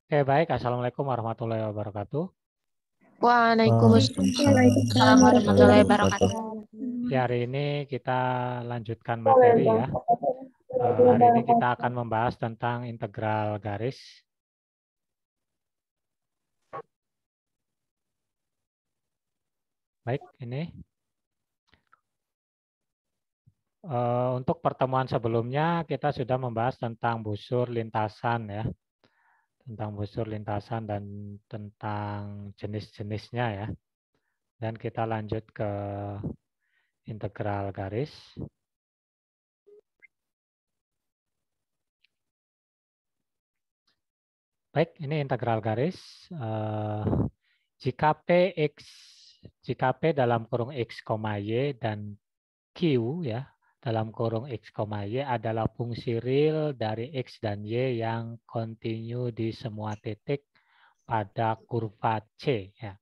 Oke, baik. Assalamualaikum warahmatullahi wabarakatuh. Waalaikumsalam warahmatullahi wabarakatuh. Ya, hari ini kita lanjutkan materi ya. Hari ini kita akan membahas tentang integral garis. Baik, ini. Untuk pertemuan sebelumnya kita sudah membahas tentang busur lintasan ya. Tentang busur lintasan dan tentang jenis-jenisnya ya. Dan kita lanjut ke integral garis. Baik, ini integral garis. Jika P dalam kurung X, Y dan Q ya dalam kurung X, Y adalah fungsi real dari X dan Y yang kontinu di semua titik pada kurva C ya.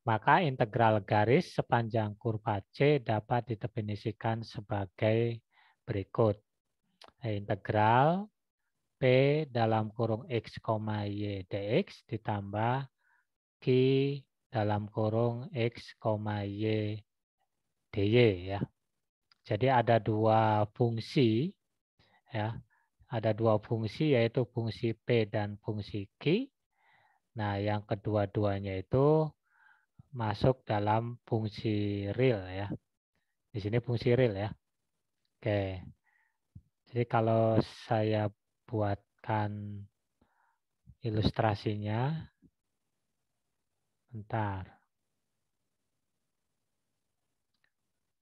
Maka integral garis sepanjang kurva C dapat didefinisikan sebagai berikut. Integral P dalam kurung X, Y dx ditambah Q dalam kurung X, Y dy ya. Jadi ada dua fungsi ya. Ada dua fungsi yaitu fungsi P dan fungsi Q. Nah, yang kedua-duanya itu masuk dalam fungsi real ya. Di sini fungsi real ya. Oke. Jadi kalau saya buatkan ilustrasinya, bentar.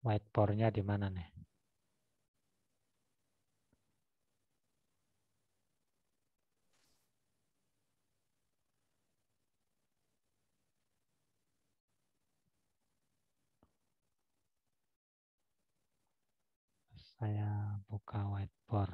Whiteboard-nya di mana nih? Saya buka whiteboard.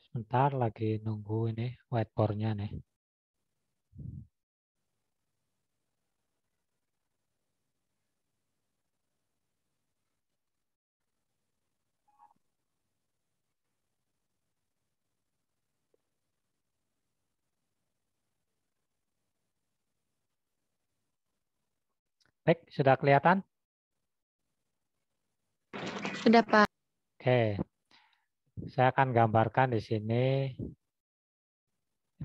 Sebentar lagi nunggu ini whiteboard-nya nih. Baik, sudah kelihatan? Sudah, Pak. Oke. Saya akan gambarkan di sini.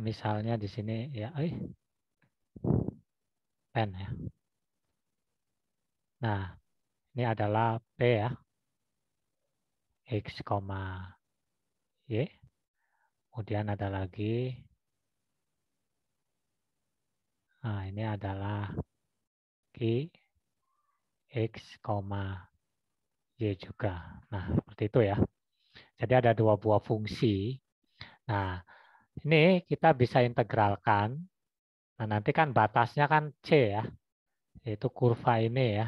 Misalnya di sini ya, pen ya. Nah, ini adalah P ya. X, Y. Kemudian ada lagi. Nah, ini adalah Q, X, Y juga. Nah, seperti itu ya. Jadi ada dua buah fungsi. Nah, ini kita bisa integralkan. Nah, nanti kan batasnya kan C ya. Yaitu kurva ini ya.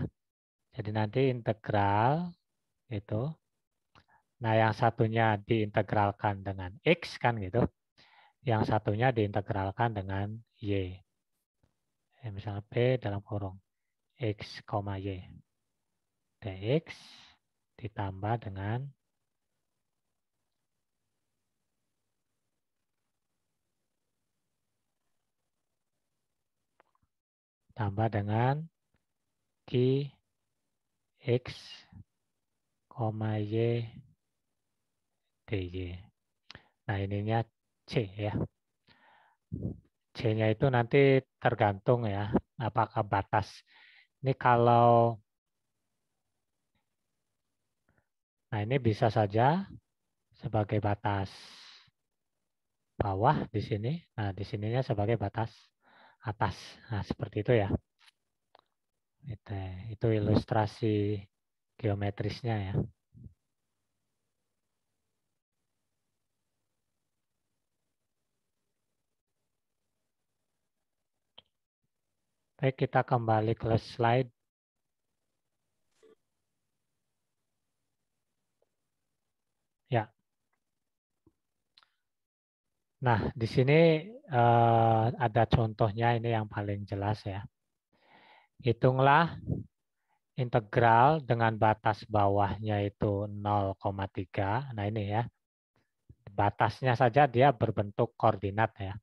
Jadi nanti integral itu. Nah, yang satunya diintegralkan dengan X kan gitu. Yang satunya diintegralkan dengan Y. Misalnya P dalam kurung X, Y. Dx ditambah dengan Q, X, Y, dy. Nah, ininya C ya. C-nya itu nanti tergantung ya, apakah batas. Ini kalau, nah ini bisa saja sebagai batas bawah di sini. Nah, di sininya sebagai batas atas. Nah, seperti itu ya. Itu ilustrasi geometrisnya ya. Baik, kita kembali ke slide. Nah, di sini ada contohnya, ini yang paling jelas ya. Hitunglah integral dengan batas bawahnya itu 0,3. Nah ini ya, batasnya saja dia berbentuk koordinat ya.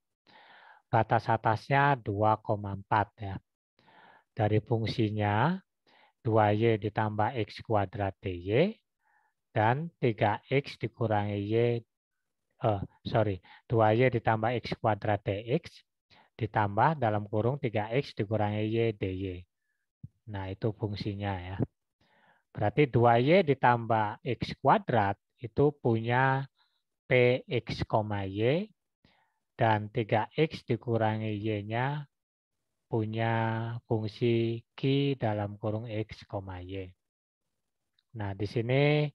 Batas atasnya 2,4 ya. Dari fungsinya 2y ditambah x kuadrat dy dan 3x dikurangi 2y ditambah x kuadrat dx ditambah dalam kurung 3x dikurangi y dy. Nah, itu fungsinya ya. Berarti 2y ditambah x kuadrat itu punya px, y dan 3x dikurangi y-nya punya fungsi q dalam kurung x, y. Nah, di sini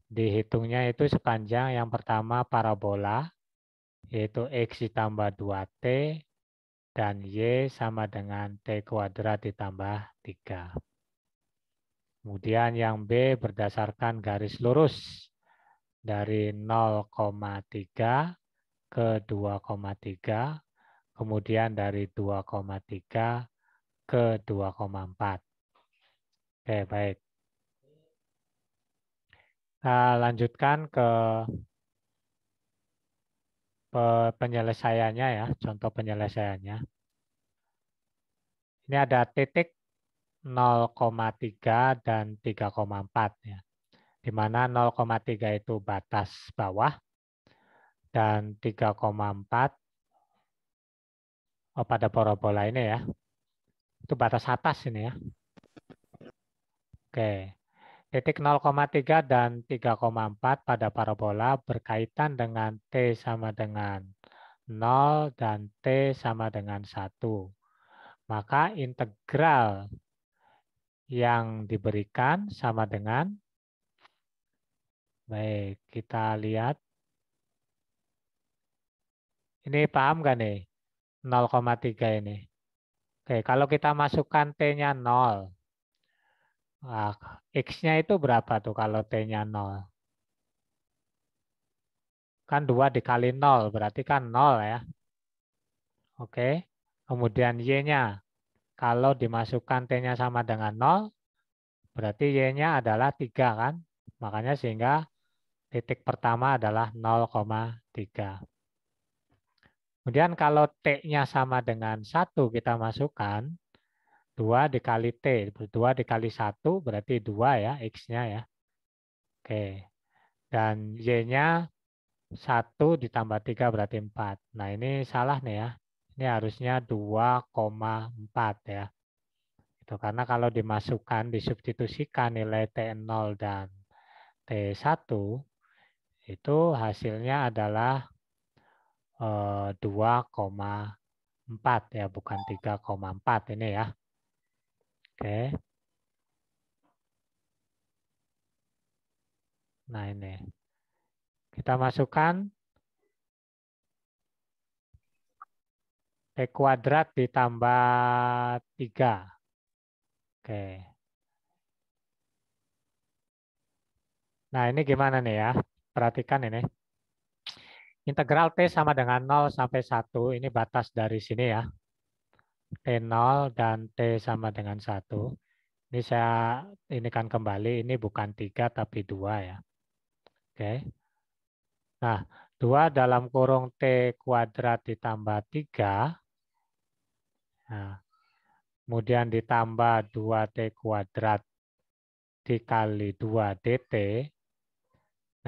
dihitungnya itu sepanjang yang pertama parabola, yaitu x ditambah 2t, dan y sama dengan t kuadrat ditambah 3. Kemudian yang B berdasarkan garis lurus dari 0,3 ke 2,3, kemudian dari 2,3 ke 2,4. Oke, baik. Kita lanjutkan ke penyelesaiannya ya, contoh penyelesaiannya. Ini ada titik 0,3 dan 3,4 ya. Di mana 0,3 itu batas bawah dan 3,4 pada parabola ini ya. Itu batas atas ini ya. Oke. Titik 0,3 dan 3,4 pada parabola berkaitan dengan T sama dengan 0 dan T sama dengan 1. Maka integral yang diberikan sama dengan, baik, kita lihat. Ini paham nggak nih? 0,3 ini. Oke, kalau kita masukkan T-nya 0, nah, X-nya itu berapa tuh kalau T-nya 0? Kan 2 dikali 0, berarti kan 0 ya. Oke, kemudian Y-nya. Kalau dimasukkan T-nya sama dengan 0, berarti Y-nya adalah 3 kan? Makanya sehingga titik pertama adalah 0,3. Kemudian kalau T-nya sama dengan 1 kita masukkan, 2 dikali T, 2 dikali 1 berarti 2 ya, X-nya ya. Oke, dan Y-nya 1 ditambah 3 berarti 4. Nah ini salah nih ya, ini harusnya 2,4 ya. Itu karena kalau dimasukkan, disubstitusikan nilai T0 dan T1, itu hasilnya adalah 2,4 ya, bukan 3,4 ini ya. Oke. Nah ini. Kita masukkan T kuadrat ditambah 3. Oke. Nah ini gimana nih ya. Perhatikan ini. Integral T sama dengan 0 sampai 1. Ini batas dari sini ya. T0 dan T sama dengan 1. Ini saya ini kan kembali. Ini bukan 3 tapi 2 ya. Oke. Nah 2 dalam kurung T kuadrat ditambah 3. Nah, kemudian ditambah 2T kuadrat dikali 2 DT.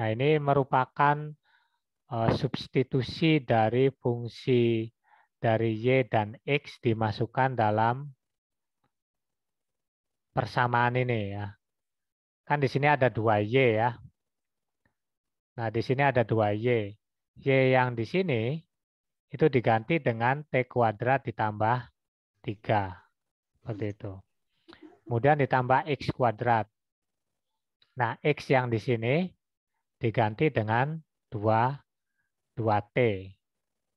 Nah ini merupakan substitusi dari fungsi dari Y dan X dimasukkan dalam persamaan ini ya. Kan di sini ada 2Y ya. Nah di sini ada 2Y. Y yang di sini itu diganti dengan T kuadrat ditambah 3. Seperti itu. Kemudian ditambah X kuadrat. Nah X yang di sini diganti dengan 2T.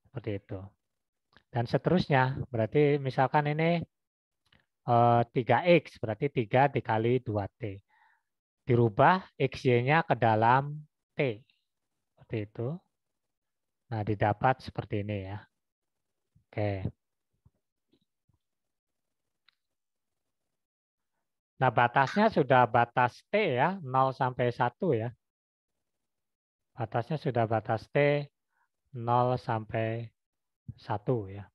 Seperti itu. Dan seterusnya. Berarti misalkan ini 3X, berarti 3 dikali 2T. Dirubah XY-nya ke dalam T. Seperti itu. Nah, didapat seperti ini ya. Oke. Nah, batasnya sudah batas T ya, 0 sampai 1 ya. Batasnya sudah batas T 0 sampai 1 ya.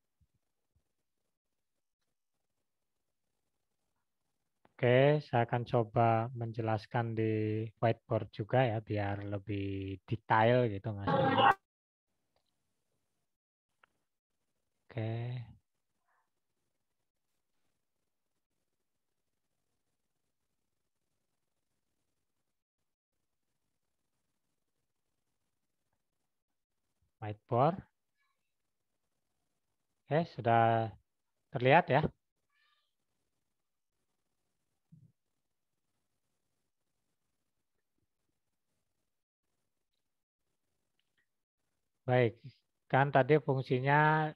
Oke, saya akan coba menjelaskan di whiteboard juga ya, biar lebih detail gitu ngasihnya. Oke. Whiteboard. Oke, sudah terlihat ya. Baik, kan tadi fungsinya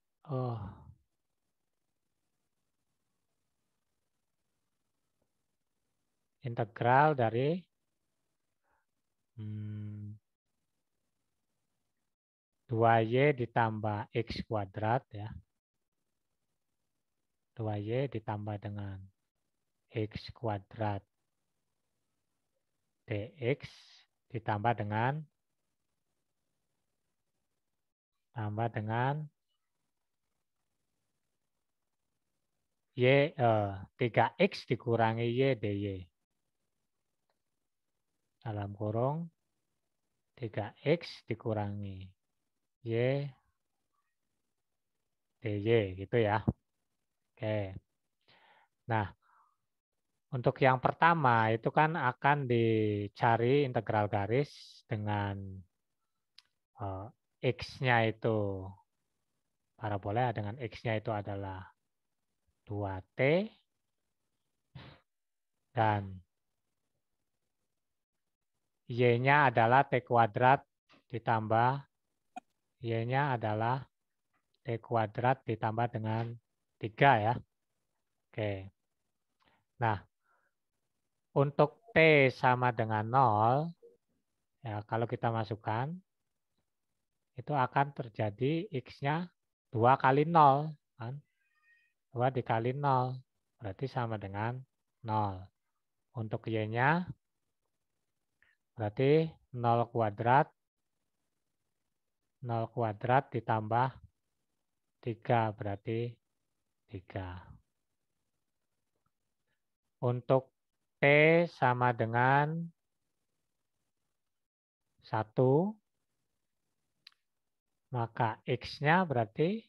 integral dari 2y ditambah x kuadrat ya. 2y ditambah dengan x kuadrat dx ditambah dengan y 3x dikurangi y dy. Dalam kurung 3x dikurangi y dy gitu ya. Oke. Nah, untuk yang pertama itu kan akan dicari integral garis dengan x-nya itu parabola, dengan x-nya itu adalah 2t dan y-nya adalah t kuadrat ditambah y-nya adalah t kuadrat ditambah dengan 3 ya. Oke. Nah, untuk t sama dengan 0 ya, kalau kita masukkan itu akan terjadi x-nya 2 kali 0 kan. 2 dikali 0 berarti sama dengan 0. Untuk y-nya berarti 0 kuadrat ditambah 3 berarti 3. Untuk t sama dengan 1, maka x-nya berarti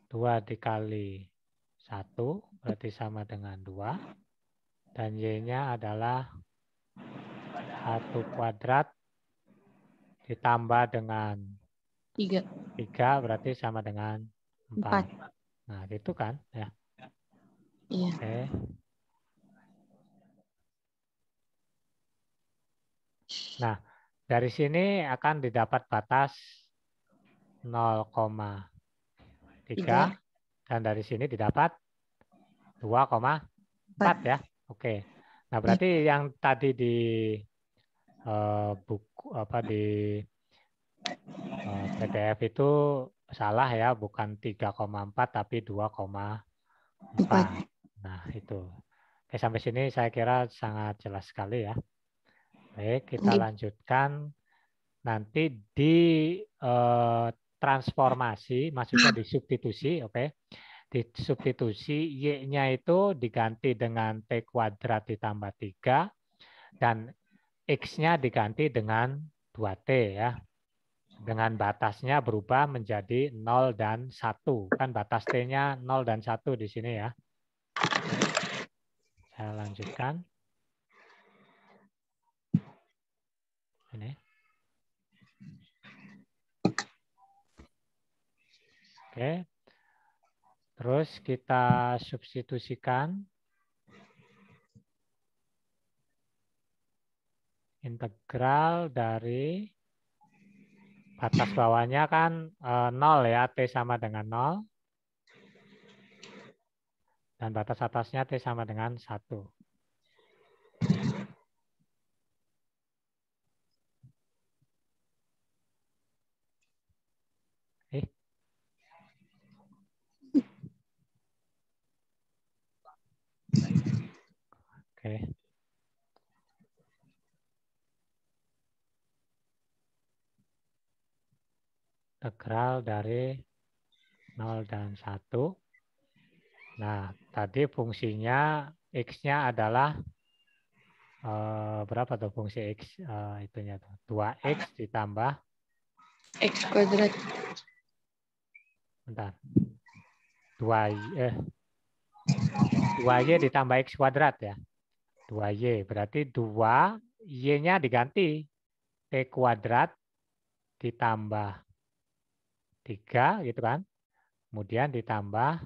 2 dikali 1 berarti sama dengan 2. Dan y-nya adalah 1 kuadrat ditambah dengan 3 berarti sama dengan 4. Nah, gitu kan ya. Iya. Oke. Nah, dari sini akan didapat batas 0,3 dan dari sini didapat 2,4 ya. Oke. Nah, berarti yang tadi di buku di PDF itu salah ya, bukan 3,4 tapi 2,4. Nah, itu. Oke, sampai sini saya kira sangat jelas sekali ya. Baik, kita lanjutkan nanti di transformasi, maksudnya di substitusi, oke. Di substitusi y-nya itu diganti dengan t kuadrat ditambah 3 dan x-nya diganti dengan 2t ya. Dengan batasnya berubah menjadi 0 dan 1. Kan batas t-nya 0 dan 1 di sini ya. Saya lanjutkan. Ini. Oke. Terus kita substitusikan integral dari batas bawahnya kan 0 ya, T sama dengan 0. Dan batas atasnya T sama dengan 1. Oke. Integral dari 0 dan 1. Nah, tadi fungsinya X-nya adalah berapa tuh fungsi X? Itunya tuh 2X ditambah X kuadrat. bentar. 2Y ditambah X kuadrat ya. 2Y berarti 2 Y-nya diganti T kuadrat ditambah 3 gitu kan. Kemudian ditambah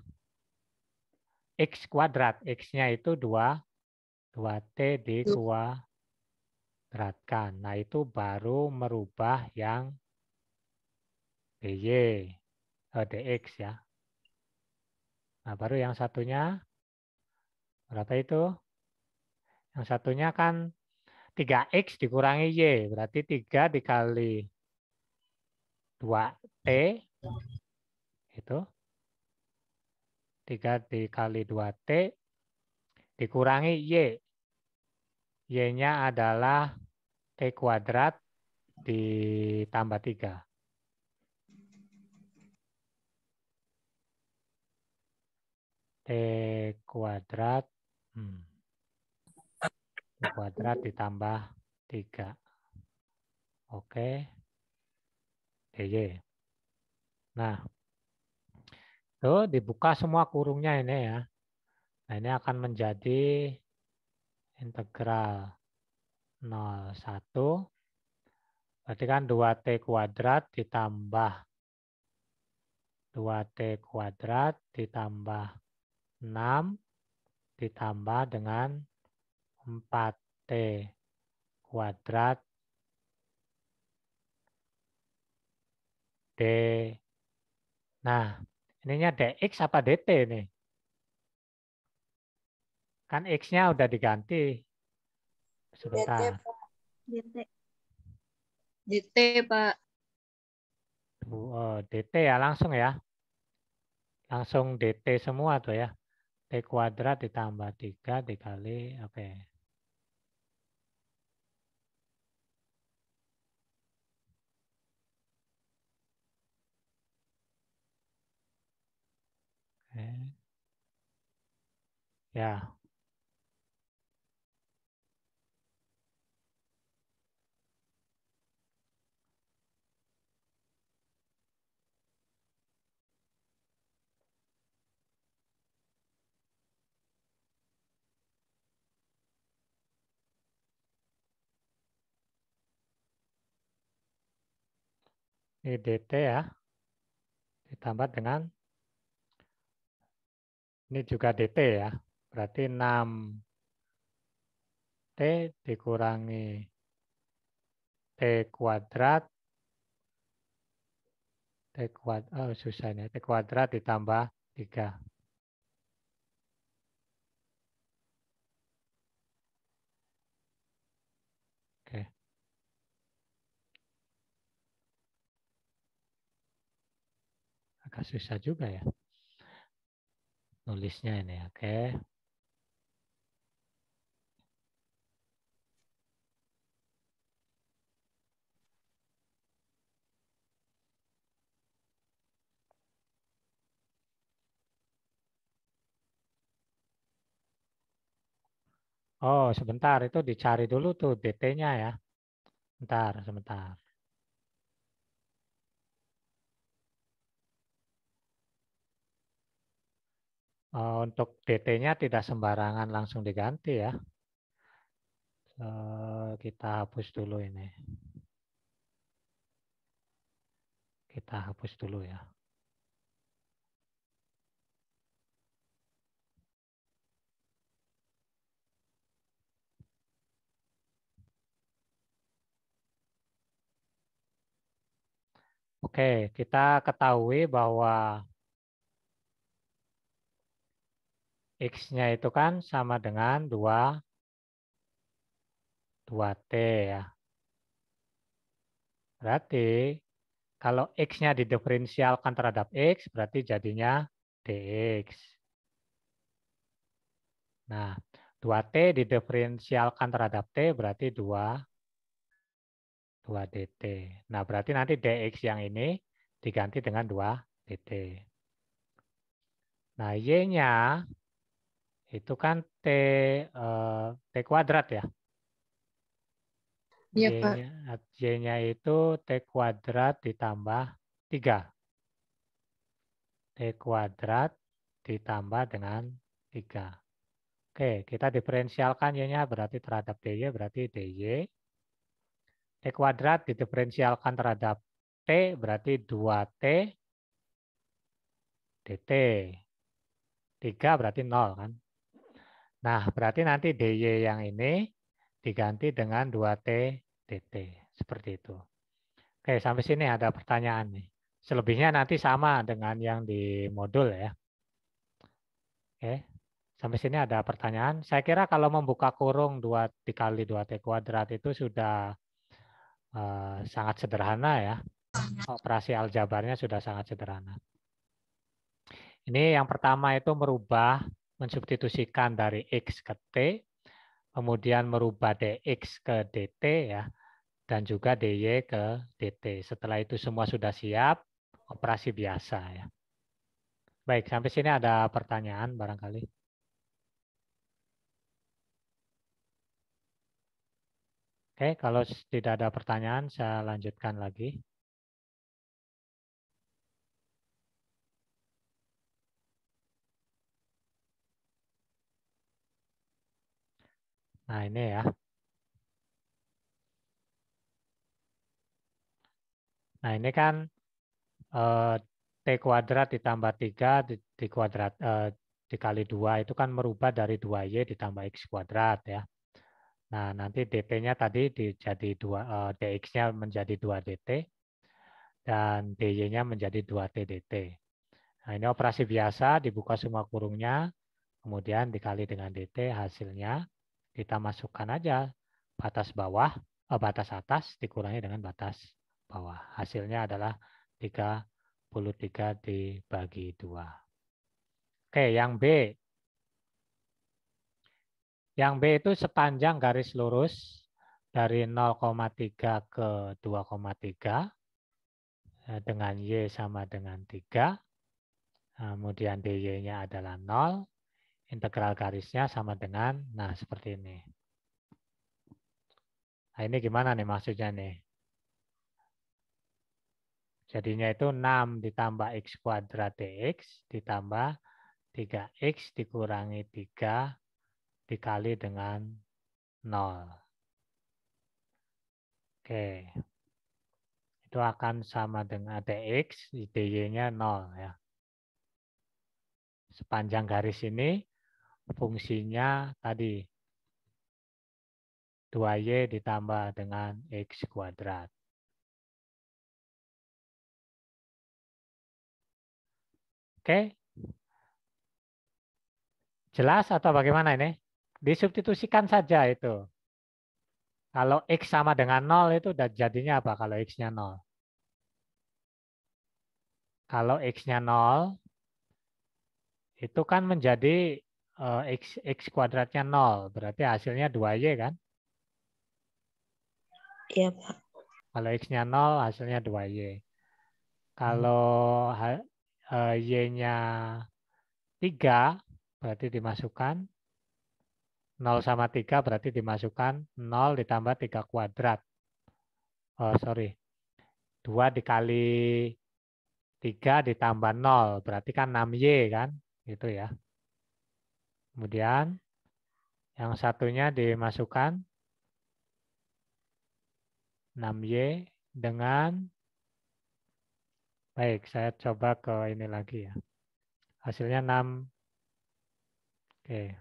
X kuadrat. X-nya itu 2T dikuadratkan. Nah itu baru merubah yang DY, DX ya. Nah baru yang satunya berapa itu? Yang satunya kan 3X dikurangi Y. Berarti 3 dikali 2T itu 3 dikali 2T dikurangi Y. Y-nya adalah T kuadrat ditambah 3. T kuadrat T kuadrat ditambah 3. Oke. DY. Nah, tuh dibuka semua kurungnya ini ya. Nah, ini akan menjadi integral 0,1. Berarti kan 2T kuadrat ditambah 2T kuadrat ditambah 6 ditambah dengan 4T kuadrat D. Nah, ininya DX apa DT nih? Kan X-nya udah diganti. Sebentar. DT, Pak. DT ya langsung ya. Langsung DT semua tuh ya. T kuadrat ditambah 3 dikali, oke. Oke. Ya. Ini DT ya. Ditambah dengan, ini juga DT ya. Berarti 6T dikurangi T kuadrat. Susah ini. T kuadrat ditambah 3. Oke. Agak susah juga ya. Nulisnya ini, oke. Oh, sebentar. Itu dicari dulu tuh DT-nya ya. Sebentar. Untuk DT-nya tidak sembarangan langsung diganti ya. Kita hapus dulu ini. Kita hapus dulu ya. Oke, kita ketahui bahwa X-nya itu kan sama dengan 2T ya. Berarti kalau X-nya didiferensialkan terhadap X, berarti jadinya DX. Nah, 2T didiferensialkan terhadap T berarti 2 dt. Nah, berarti nanti dx yang ini diganti dengan 2 dt. Nah, y-nya itu kan T kuadrat ya. Iya, Pak. Y-nya itu T kuadrat ditambah 3. T kuadrat ditambah dengan 3. Oke, kita diferensialkan y-nya berarti terhadap dy berarti dy. T kuadrat didiferensialkan terhadap T berarti 2T dt. 3 berarti 0 kan. Nah, berarti nanti dy yang ini diganti dengan 2T dt. Seperti itu. Oke, sampai sini ada pertanyaan nih. Selebihnya nanti sama dengan yang di modul ya. Oke, sampai sini ada pertanyaan. Saya kira kalau membuka kurung 2 dikali 2T kuadrat itu sudah sangat sederhana ya. Operasi aljabarnya sudah sangat sederhana. Ini yang pertama itu merubah, mensubstitusikan dari X ke T, kemudian merubah dx ke dt ya, dan juga dy ke dt. Setelah itu semua sudah siap, operasi biasa ya. Baik, sampai sini ada pertanyaan barangkali. Oke, kalau tidak ada pertanyaan, saya lanjutkan lagi. Nah, ini ya. Nah, ini kan T kuadrat ditambah 3 di kuadrat dikali 2 itu kan merubah dari 2Y ditambah X kuadrat ya. Nah, nanti dt-nya tadi jadi 2 dx-nya menjadi 2 dt dan dy-nya menjadi 2t dt. Nah, ini operasi biasa, dibuka semua kurungnya, kemudian dikali dengan dt, hasilnya kita masukkan aja batas bawah, batas atas dikurangi dengan batas bawah. Hasilnya adalah 33 dibagi 2. Oke, yang B. Yang B itu sepanjang garis lurus dari 0,3 ke 2,3 dengan Y sama dengan 3. Kemudian dy-nya adalah 0. Integral garisnya sama dengan, nah seperti ini. Nah ini gimana nih maksudnya nih? Jadinya itu 6 ditambah x kuadrat dx ditambah 3x dikurangi 3 dikali dengan 0. Oke. Itu akan sama dengan dx, dy-nya 0 ya. Sepanjang garis ini fungsinya tadi 2y ditambah dengan x kuadrat. Oke. Jelas atau bagaimana ini? Disubstitusikan saja itu. Kalau X sama dengan 0 itu udah jadinya apa kalau X-nya 0? Kalau X-nya 0 itu kan menjadi X kuadratnya 0. Berarti hasilnya 2Y kan? Iya, Pak. Kalau X-nya 0 hasilnya 2Y. Kalau Y-nya 3 berarti dimasukkan 0 sama 3 berarti dimasukkan 0 ditambah 3 kuadrat. Oh, sorry. 2 dikali 3 ditambah 0. Berarti kan 6Y kan? Gitu ya. Kemudian yang satunya dimasukkan 6Y dengan, baik saya coba ke ini lagi ya. Hasilnya 6. Oke.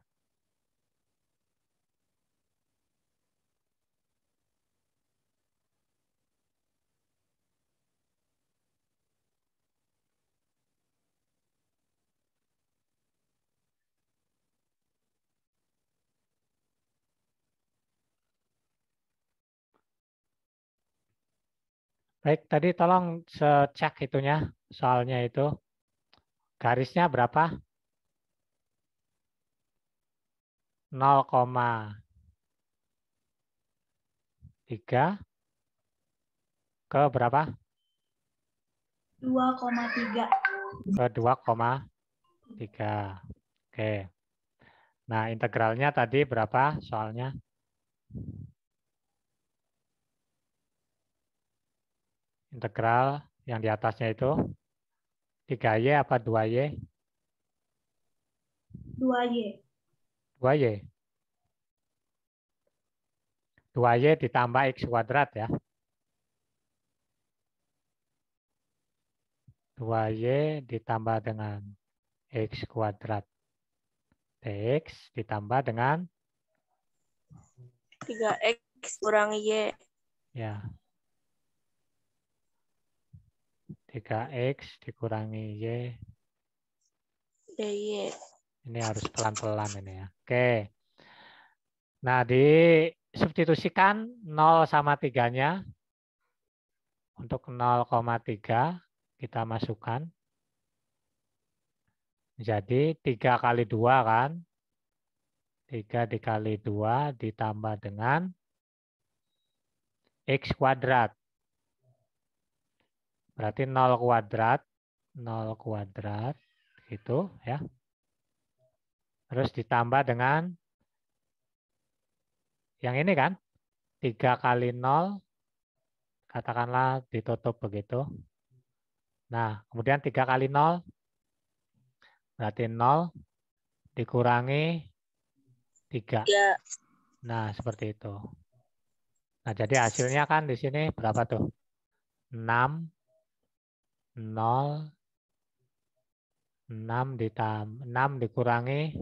Baik, tadi tolong cek itunya, soalnya itu. Garisnya berapa? 0,3 ke berapa? 2,3. Ke 2,3. Oke. Nah, integralnya tadi berapa soalnya? Integral yang di atasnya itu 3Y apa 2Y? 2Y. 2Y. 2Y ditambah X kuadrat ya. 2Y ditambah dengan X kuadrat. Dx ditambah dengan 3X kurang Y. ya 3X dikurangi Y. DY. Ini harus pelan-pelan ini ya. Oke. Nah, disubstitusikan 0 sama 3-nya. Untuk 0,3 kita masukkan. Jadi 3 kali 2 kan. 3 dikali 2 ditambah dengan X kuadrat. Berarti 0 kuadrat. 0 kuadrat. Gitu ya. Terus ditambah dengan yang ini kan. 3 kali 0. Katakanlah ditutup begitu. Nah, kemudian 3 kali 0. Berarti 0 dikurangi 3. Ya. Nah, seperti itu. Nah, jadi hasilnya kan di sini berapa tuh? 6, 0, 6 dikurangi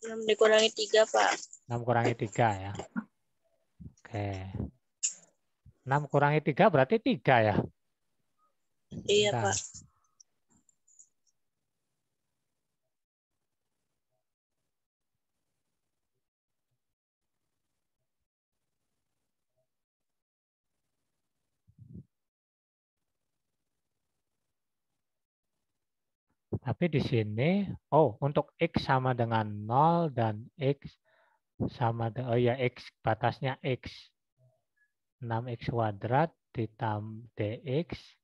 6 dikurangi 3, Pak. 6 kurangi 3 ya. Oke. 6 kurangi 3 berarti 3 ya? Iya, Bentar. Pak. Tapi di sini, oh untuk X sama dengan 0 dan X sama dengan, oh ya X batasnya X. 6X kuadrat ditambah DX,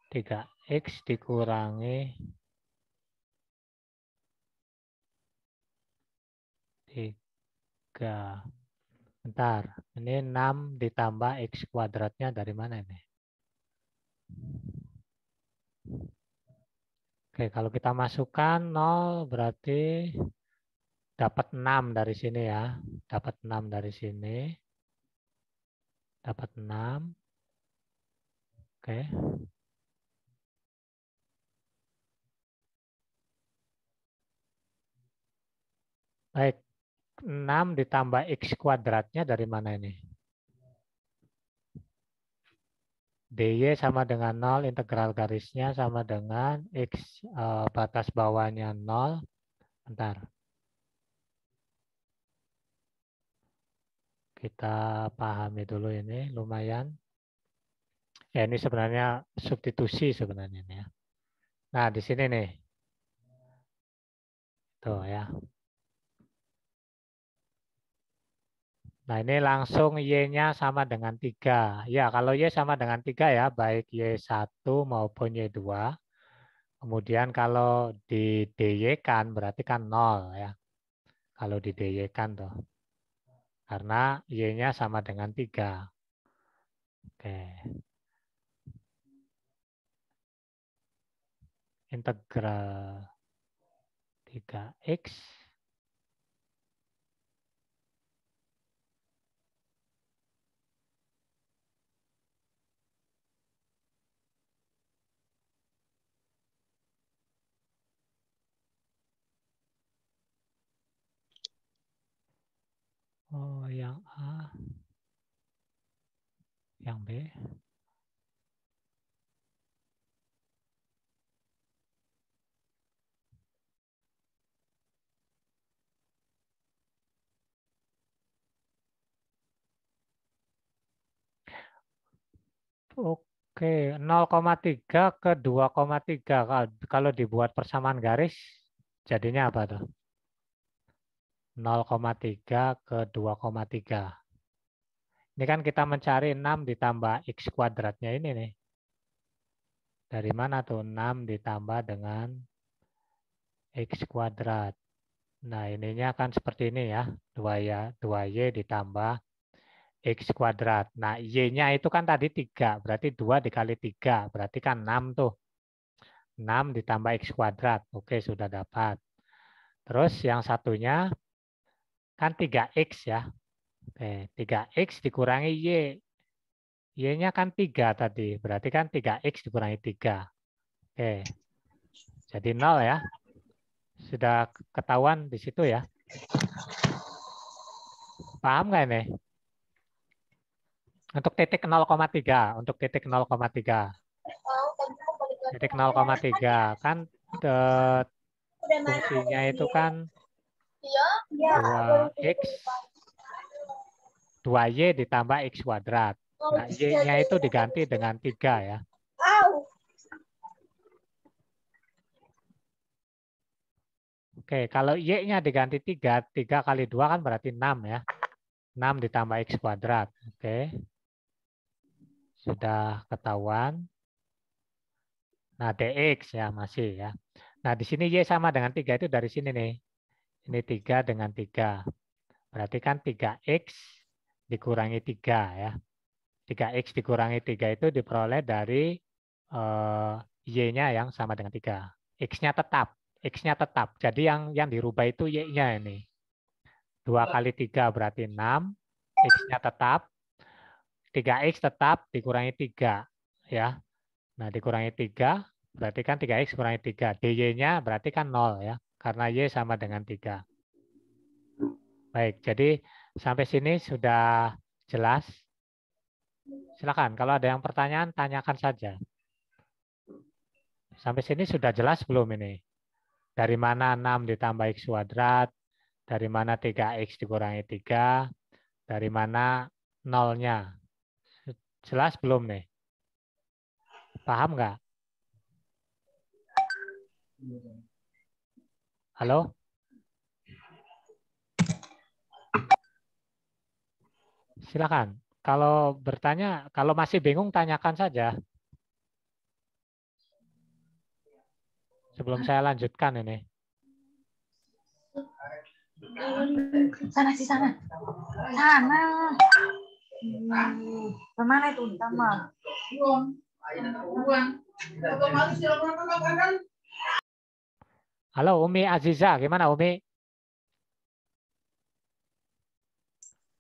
3X dikurangi 3. Bentar, ini 6 ditambah X kuadratnya dari mana ini? Oke, kalau kita masukkan 0 berarti dapat 6 dari sini ya. Dapat 6 dari sini. Dapat 6. Oke. Baik, 6 ditambah X kuadratnya dari mana ini? DY sama dengan 0, integral garisnya sama dengan X batas bawahnya 0. Bentar. Kita pahami dulu ini, lumayan. Ya ini sebenarnya substitusi sebenarnya ini ya. Nah di sini nih. Tuh ya. Nah ini langsung Y-nya sama dengan 3. Ya kalau Y sama dengan 3 ya, baik Y1 maupun Y2. Kemudian kalau di DY-kan berarti kan 0 ya. Kalau di DY-kan tuh. Karena Y-nya sama dengan 3. Oke. Integral 3X. Oh, yang A. Yang B. Oke, 0,3 ke 2,3. Kalau dibuat persamaan garis, jadinya apa tuh? 0,3 ke 2,3. Ini kan kita mencari 6 ditambah X kuadratnya ini nih. Dari mana tuh 6 ditambah dengan X kuadrat. Nah ininya kan seperti ini ya. 2Y ditambah X kuadrat. Nah Y-nya itu kan tadi 3. Berarti 2 dikali 3. Berarti kan 6 tuh. 6 ditambah X kuadrat. Oke sudah dapat. Terus yang satunya kan 3X ya. Oke, 3X dikurangi Y. Y-nya kan 3 tadi. Berarti kan 3X dikurangi 3. Oke. Jadi 0 ya. Sudah ketahuan di situ ya. Paham nggak ini? Untuk titik 0,3. Untuk titik 0,3. Titik 0,3. Kan fungsinya itu kan 2X 2Y ditambah X kuadrat. Nah, Y-nya itu diganti dengan 3 ya. Oke, kalau Y-nya diganti 3, 3 kali 2 kan berarti 6 ya. 6 ditambah X kuadrat. Oke. Sudah ketahuan. Nah, DX ya masih ya. Nah, di sini Y sama dengan 3 itu dari sini nih. Ini 3 dengan 3. Berarti kan 3X dikurangi 3 ya. 3X dikurangi 3 itu diperoleh dari Y-nya yang sama dengan 3. X-nya tetap. X-nya tetap. Jadi yang dirubah itu Y-nya ini. 2 kali 3 berarti 6. X-nya tetap. 3X tetap dikurangi 3. Ya. Nah, dikurangi 3. Berarti kan 3X kurangi 3. DY-nya berarti kan 0 ya. Karena Y sama dengan 3. Baik, jadi sampai sini sudah jelas. Silakan, kalau ada yang pertanyaan, tanyakan saja. Sampai sini sudah jelas belum ini? Dari mana 6 ditambah X kuadrat? Dari mana 3X dikurangi 3? Dari mana 0-nya? Jelas belum nih? Paham nggak? Halo? Silakan. Kalau bertanya, kalau masih bingung, tanyakan saja. Sebelum saya lanjutkan ini. Sana sih sana. Sana. Kemana itu? Tamal. Halo Umi Aziza, gimana Umi?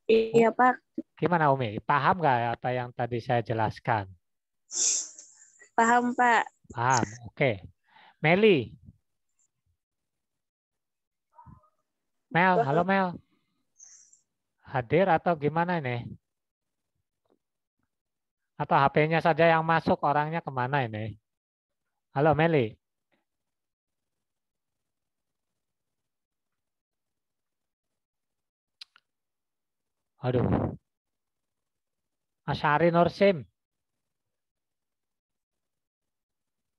Iya, Pak. Gimana Umi? Paham nggak apa yang tadi saya jelaskan? Paham, Pak. Paham, oke. Meli. Mel, halo Mel. Hadir atau gimana ini? Atau HP-nya saja yang masuk, orangnya kemana ini? Halo Meli. Aduh. Asyari Nursim.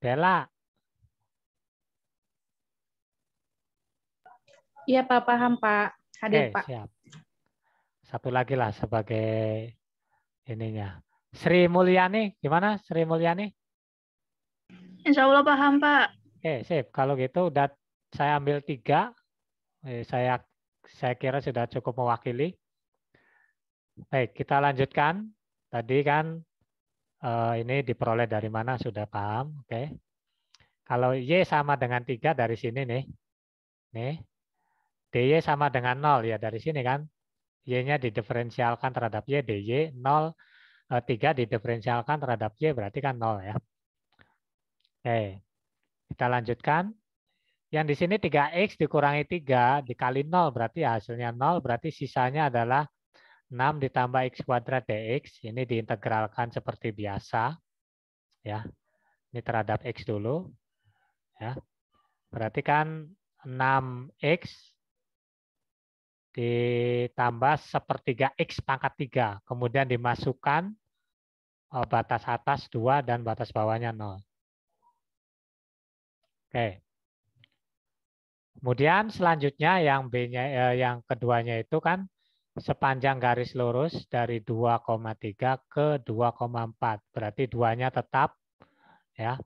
Bella. Iya Pak, paham Pak. Hadir Oke, Pak. siap. Satu lagi lah sebagai ininya. Sri Mulyani, gimana Sri Mulyani? Insya Allah paham, Pak. Oke, sip. Kalau gitu udah saya ambil 3. Saya kira sudah cukup mewakili. Baik, kita lanjutkan. Tadi kan ini diperoleh dari mana sudah paham. Oke. Kalau Y sama dengan 3 dari sini nih. Nih. DY sama dengan 0 ya dari sini kan. Y-nya didiferensialkan terhadap Y, DY 0, 3 didiferensialkan terhadap Y berarti kan 0 ya. Oke. Kita lanjutkan. Yang di sini 3X dikurangi 3 dikali 0 berarti hasilnya 0, berarti sisanya adalah 6 ditambah X kuadrat DX. Ini diintegralkan seperti biasa. Ya. Ini terhadap X dulu. Ya. Berarti kan 6X ditambah sepertiga X pangkat 3. Kemudian dimasukkan batas atas 2 dan batas bawahnya 0. Oke. Kemudian selanjutnya yang B-nya yang keduanya itu kan sepanjang garis lurus dari 2,3 ke 2,4. Berarti 2-nya tetap ya.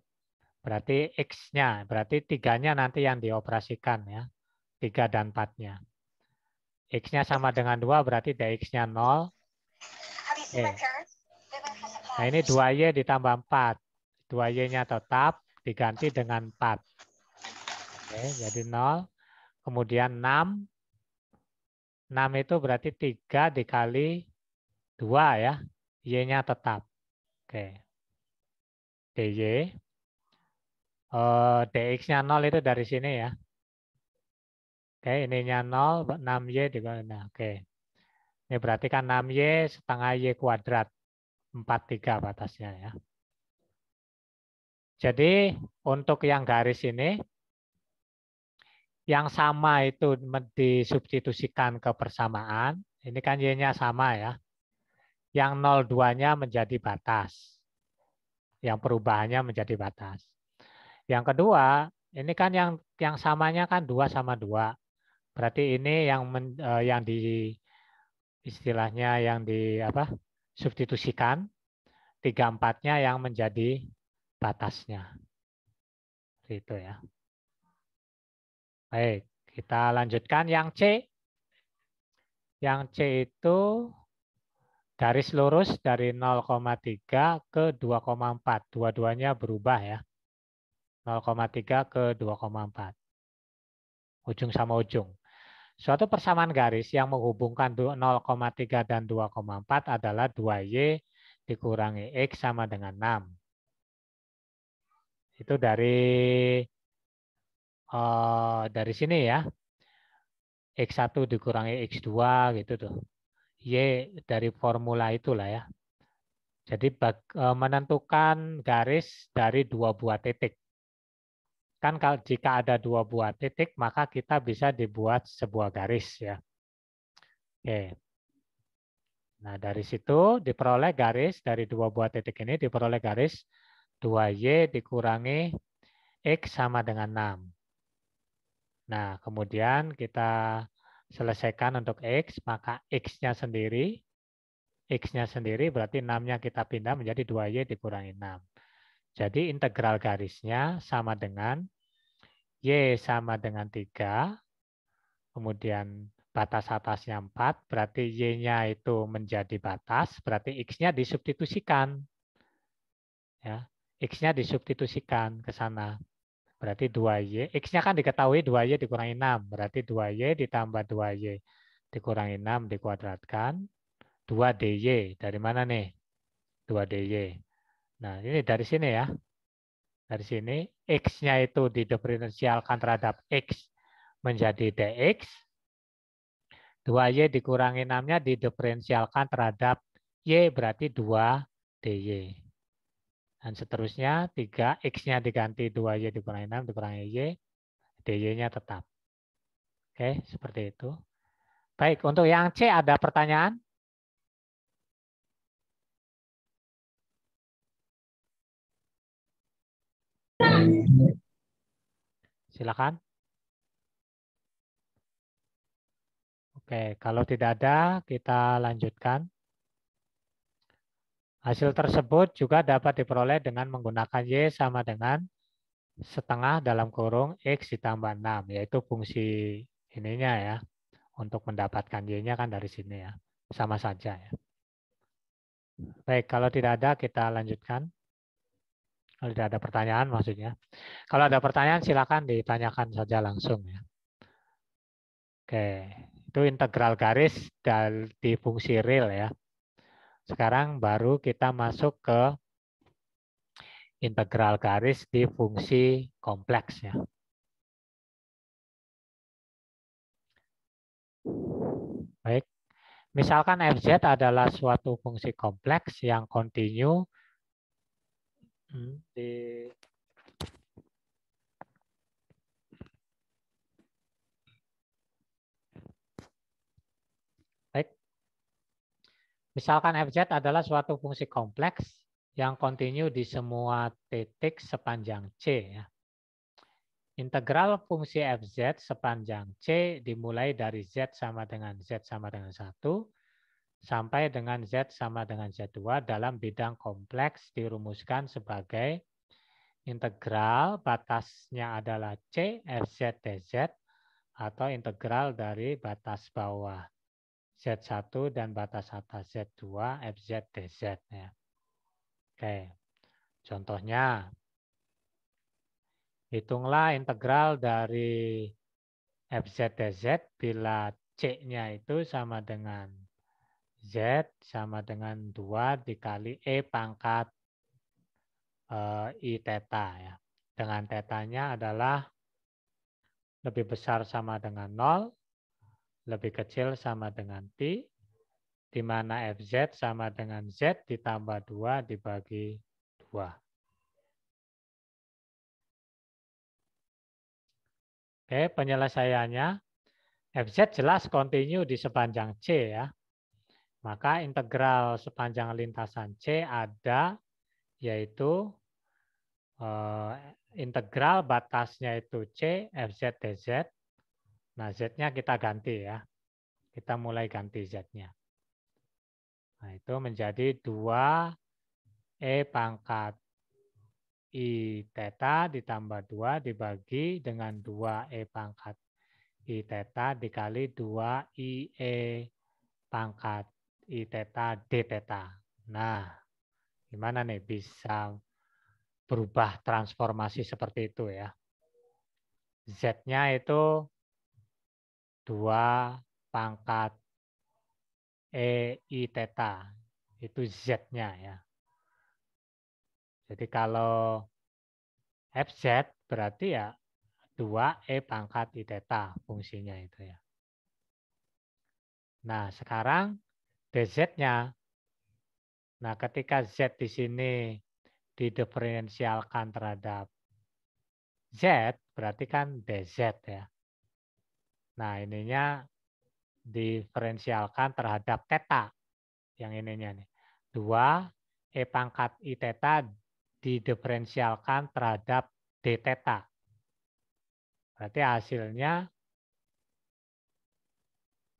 Berarti X-nya, berarti 3-nya nanti yang dioperasikan ya. 3 dan 4-nya. X-nya sama dengan 2 berarti DX-nya 0. Oke. Nah ini 2Y ditambah 4. 2Y-nya tetap diganti dengan 4. Oke, jadi 0. Kemudian 6. 6 itu berarti 3 dikali 2 ya. Y-nya tetap. Oke. DY. DX-nya 0 itu dari sini ya. Oke, ininya 0, 6Y dikali. Nah, oke. Ini berarti kan 6Y setengah Y kuadrat. 43 batasnya ya. Jadi untuk yang garis ini, yang sama itu disubstitusikan ke persamaan. Ini kan Y-nya sama ya. Yang 02-nya menjadi batas. Yang perubahannya menjadi batas. Yang kedua, ini kan yang samanya kan 2 sama 2. Berarti ini yang di istilahnya yang di substitusikan, 3/4-nya yang menjadi batasnya. Itu ya. Baik, kita lanjutkan yang C. Yang C itu garis lurus dari 0,3 ke 2,4. Dua-duanya berubah ya. 0,3 ke 2,4. Ujung sama ujung. Suatu persamaan garis yang menghubungkan 0,3 dan 2,4 adalah 2Y dikurangi X sama dengan 6. Itu dari sini ya. X1 dikurangi X2 gitu tuh. Y dari formula itulah ya. Jadi menentukan garis dari 2 buah titik. Kan kalau jika ada 2 buah titik, maka kita bisa dibuat sebuah garis ya. Oke. Nah, dari situ diperoleh garis dari 2 buah titik ini diperoleh garis 2Y dikurangi X sama dengan 6. Nah, kemudian kita selesaikan untuk X, maka X-nya sendiri berarti 6-nya kita pindah menjadi 2Y dikurangi 6. Jadi integral garisnya sama dengan Y sama dengan 3, kemudian batas atasnya 4, berarti Y-nya itu menjadi batas, berarti X-nya disubstitusikan. Ya, X-nya disubstitusikan ke sana. Berarti 2Y, X-nya kan diketahui 2Y dikurangi 6, berarti 2Y ditambah 2Y dikurangi 6 dikuadratkan, 2DY. Dari mana nih? 2DY. Nah, ini dari sini ya. Dari sini, X-nya itu didiferensialkan terhadap X menjadi DX. 2Y dikurangi 6-nya didiferensialkan terhadap Y berarti 2DY. Dan seterusnya 3, X-nya diganti 2Y dikurangi 6 dikurangi Y, DY-nya tetap. Oke, seperti itu. Baik, untuk yang C ada pertanyaan? Silakan. Oke, kalau tidak ada, kita lanjutkan. Hasil tersebut juga dapat diperoleh dengan menggunakan Y sama dengan setengah dalam kurung X ditambah 6, yaitu fungsi ininya ya. Untuk mendapatkan Y-nya kan dari sini ya. Sama saja ya. Baik, kalau tidak ada, kita lanjutkan. Kalau tidak ada pertanyaan maksudnya. Kalau ada pertanyaan silakan ditanyakan saja langsung ya. Oke, itu integral garis di fungsi real ya. Sekarang baru kita masuk ke integral garis di fungsi kompleks ya. Baik, misalkan FZ adalah suatu fungsi kompleks yang kontinu di misalkan FZ adalah suatu fungsi kompleks yang kontinu di semua titik sepanjang C. Ya. Integral fungsi fz sepanjang C dimulai dari Z sama dengan Z sama dengan 1 sampai dengan Z sama dengan Z2 dalam bidang kompleks dirumuskan sebagai integral batasnya adalah C Fz dz atau integral dari batas bawah Z1 dan batas atas Z2 Fz dz. Ya. Oke, contohnya. Hitunglah integral dari Fz dz bila C-nya itu sama dengan Z sama dengan 2 dikali E pangkat I theta. Ya. Dengan tetanya adalah lebih besar sama dengan 0, lebih kecil sama dengan pi, di mana Fz sama dengan Z ditambah 2 dibagi 2. Oke, penyelesaiannya Fz jelas kontinu di sepanjang C ya. Maka integral sepanjang lintasan C ada yaitu integral batasnya itu C Fz dz. Nah, Z-nya kita ganti ya. Kita mulai ganti Z-nya. Nah, itu menjadi 2 E pangkat I theta ditambah 2 dibagi dengan 2 E pangkat I theta dikali 2 I E pangkat I theta D theta. Nah, gimana nih bisa berubah transformasi seperti itu ya. Z-nya itu 2 pangkat E I theta. Itu Z-nya ya. Jadi kalau Fz berarti ya 2 E pangkat I theta fungsinya itu ya. Nah, sekarang dz-nya. Nah, ketika Z di sini didiferensialkan terhadap Z, berarti kan dz ya. Nah, ininya diferensialkan terhadap theta. Yang ininya nih. 2 E pangkat I theta didiferensialkan terhadap D theta. Berarti hasilnya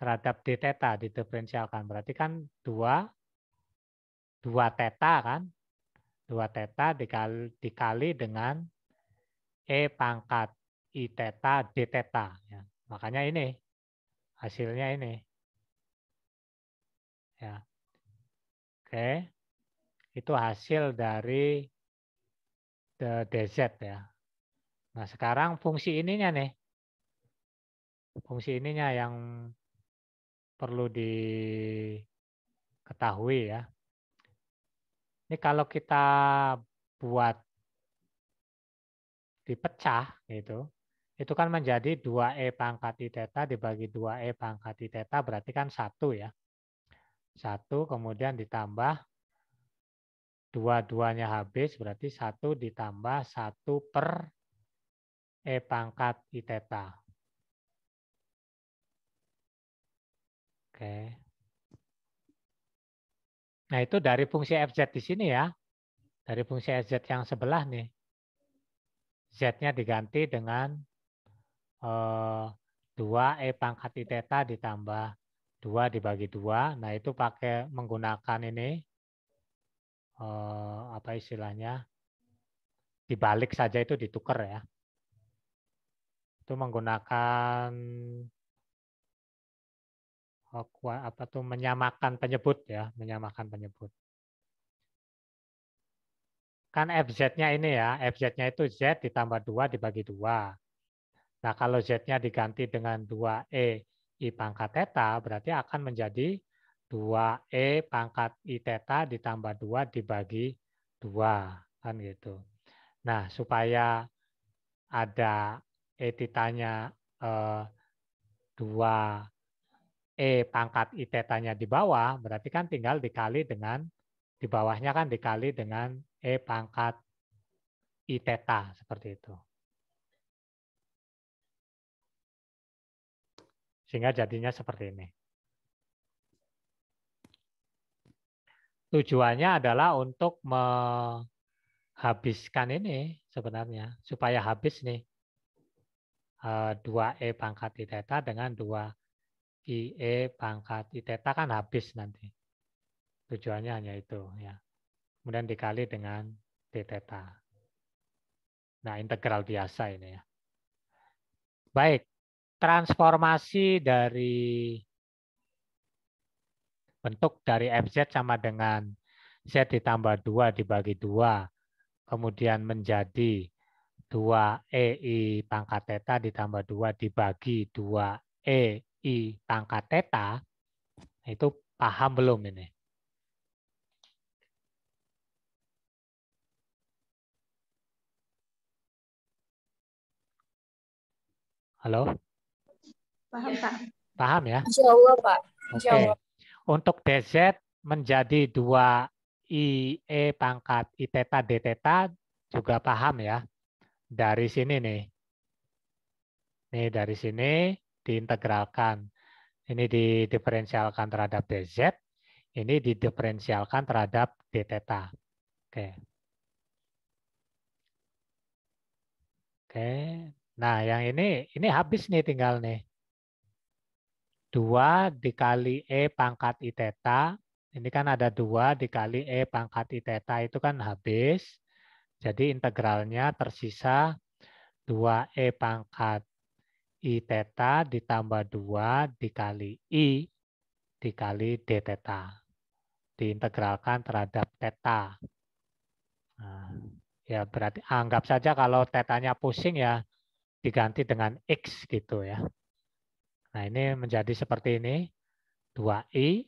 terhadap D theta didiferensialkan. Berarti kan 2 theta kan. 2 theta dikali dengan E pangkat I theta D theta. Ya. Makanya ini hasilnya ini. Ya. Oke. Itu hasil dari dz ya. Nah, sekarang fungsi ininya nih. Fungsi ininya yang perlu diketahui ya. Ini kalau kita buat dipecah gitu, itu kan menjadi 2E pangkat I theta dibagi 2E pangkat I theta berarti kan 1 ya. 1 kemudian ditambah 2-2-nya habis berarti 1 ditambah 1 per E pangkat I theta. Oke. Nah, itu dari fungsi Fz di sini ya. Dari fungsi Fz yang sebelah nih. Z-nya diganti dengan 2 E pangkat I theta ditambah 2 dibagi 2. Nah, itu pakai menggunakan ini, apa istilahnya, dibalik saja itu ditukar ya. Itu menggunakan apa tuh menyamakan penyebut ya, menyamakan penyebut. Kan Fz-nya ini ya, Fz-nya itu Z ditambah 2 dibagi 2. Nah, kalau Z-nya diganti dengan 2E I pangkat theta, berarti akan menjadi 2E pangkat I theta ditambah 2 dibagi 2. Kan gitu. Nah, supaya ada E theta-nya 2E pangkat I theta-nya di bawah, berarti kan tinggal dikali dengan, di bawahnya kan dikali dengan E pangkat I theta, seperti itu. Sehingga jadinya seperti ini. Tujuannya adalah untuk menghabiskan ini sebenarnya. Supaya habis nih. 2E pangkat I theta dengan 2IE pangkat I theta kan habis nanti. Tujuannya hanya itu ya. Kemudian dikali dengan D theta. Nah, integral biasa ini ya. Baik, transformasi dari bentuk dari FZ sama dengan Z ditambah 2 dibagi 2, kemudian menjadi 2EI pangkat theta ditambah 2 dibagi 2EI pangkat theta, itu paham belum ini? Halo? Paham, Pak. Paham ya? Insya Allah, Pak. Insya Oke. Allah. Untuk DZ menjadi 2IE pangkat I theta D theta juga paham ya? Dari sini nih. Nih dari sini diintegralkan. Ini didiferensialkan terhadap DZ. Ini didiferensialkan terhadap D theta. Oke. Oke. Nah, yang ini habis nih tinggal nih. 2 dikali E pangkat I theta. Ini kan ada 2 dikali E pangkat I theta itu kan habis. Jadi integralnya tersisa 2E pangkat I theta ditambah 2 dikali I dikali D theta. Diintegralkan terhadap theta. Nah, ya berarti anggap saja kalau tetanya pusing ya diganti dengan X gitu ya. Nah ini menjadi seperti ini. 2I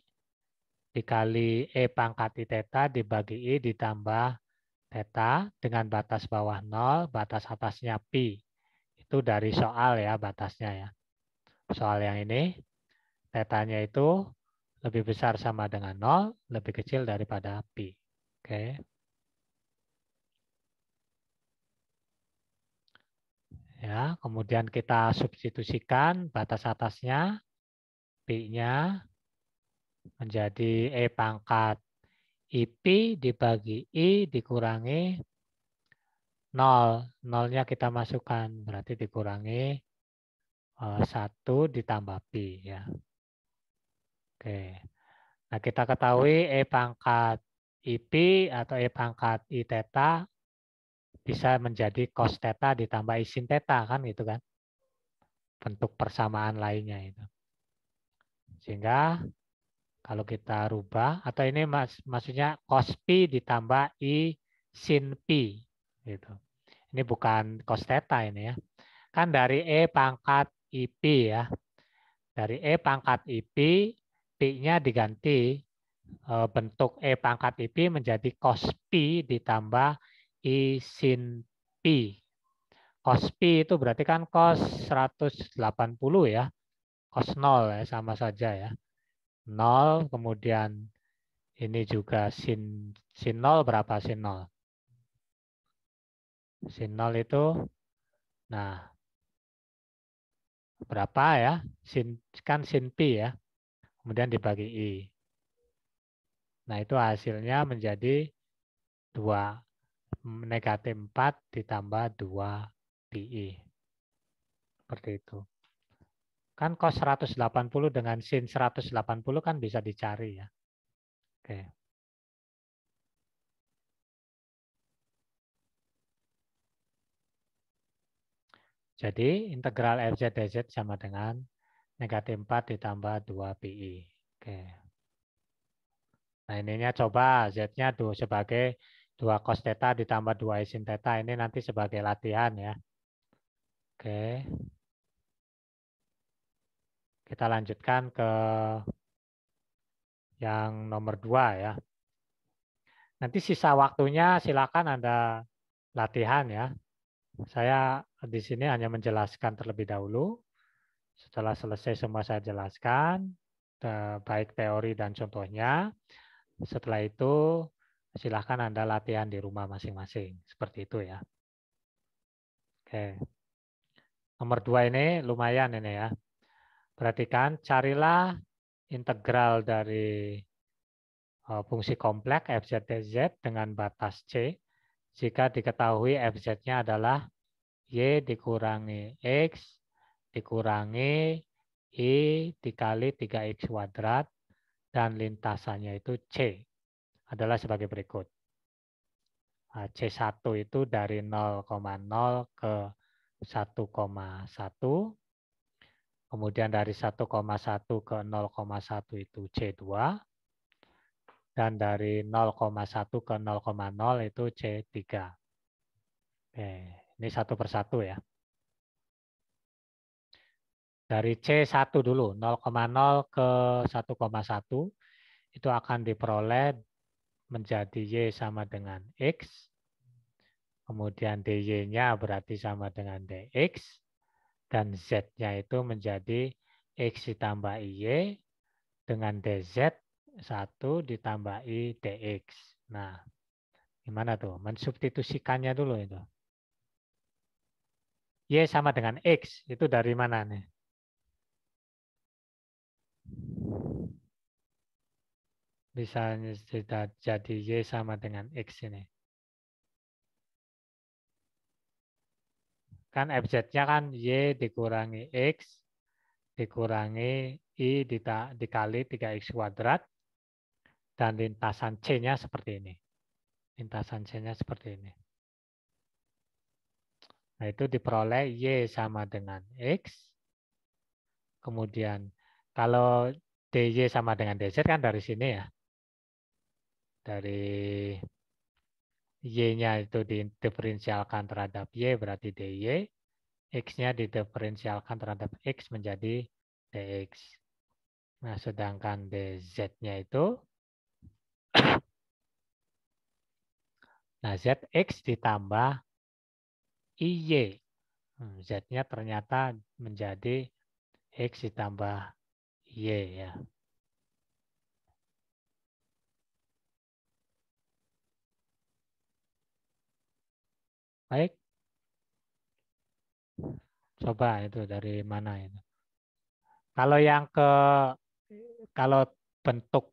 dikali E pangkat I theta dibagi I ditambah theta dengan batas bawah 0, batas atasnya pi. Itu dari soal ya batasnya ya. Soal yang ini, tetanya itu lebih besar sama dengan 0, lebih kecil daripada pi. Oke. Ya, kemudian kita substitusikan batas atasnya, pi-nya menjadi E pangkat IP dibagi I dikurangi 0. 0-nya kita masukkan, berarti dikurangi 1 ditambah pi. Ya. Oke. Nah, kita ketahui E pangkat IP atau E pangkat I theta bisa menjadi cos theta ditambah I sin theta, kan gitu kan. Bentuk persamaan lainnya itu. Sehingga kalau kita rubah, atau ini maksudnya cos pi ditambah I sin pi. Gitu. Ini bukan cos theta ini ya. Kan dari E pangkat IP ya. Dari E pangkat IP, pi-nya diganti bentuk E pangkat IP menjadi cos pi ditambah I sin pi. Cos pi itu berarti kan cos 180 ya. Cos 0 ya, sama saja ya. 0, kemudian ini juga sin 0 berapa sin 0? Sin 0 itu, nah berapa ya? Kan sin pi ya. Kemudian dibagi I. Nah itu hasilnya menjadi 2 negatif 4 ditambah 2 pi. Seperti itu. Kan cos 180 dengan sin 180 kan bisa dicari ya. Oke. Jadi integral FZ DZ sama dengan negatif 4 ditambah 2 pi. Oke. Nah ininya coba Z-nya sebagai 2 cos theta ditambah 2 sin theta. Ini nanti sebagai latihan ya. Oke. Kita lanjutkan ke yang nomor 2 ya. Nanti sisa waktunya silakan Anda latihan ya. Saya di sini hanya menjelaskan terlebih dahulu. Setelah selesai semua saya jelaskan, baik teori dan contohnya. Setelah itu silahkan Anda latihan di rumah masing-masing. Seperti itu ya. Oke. Nomor 2 ini lumayan ini ya. Perhatikan, carilah integral dari fungsi kompleks fz dz dengan batas c jika diketahui fz-nya adalah y dikurangi x dikurangi I dikali 3X kuadrat dan lintasannya itu C adalah sebagai berikut. Nah, C1 itu dari 0,0 ke 1,1. Kemudian dari 1,1 ke 0,1 itu C2. Dan dari 0,1 ke 0,0 itu C3. Oke, ini satu persatu ya. Dari C1 dulu, 0,0 ke 1,1 itu akan diperoleh menjadi Y sama dengan X. Kemudian DY-nya berarti sama dengan DX. Dan Z-nya itu menjadi X ditambah IY dengan DZ 1 ditambah I DX. Nah, gimana tuh? Mensubstitusikannya dulu itu. Y sama dengan X, itu dari mana nih? Bisa jadi Y sama dengan X ini. Kan FZ-nya kan Y dikurangi X, dikurangi I dikali 3X kuadrat, dan lintasan C-nya seperti ini. Lintasan C-nya seperti ini. Nah, itu diperoleh Y sama dengan X. Kemudian kalau DY sama dengan DZ kan dari sini ya. Dari Y-nya itu didiferensialkan terhadap Y berarti DY. X-nya didiferensialkan terhadap X menjadi DX. Nah, sedangkan DZ-nya itu nah ZX ditambah IY. Z-nya ternyata menjadi X ditambah Y ya. Baik. Coba itu dari mana itu. Kalau bentuk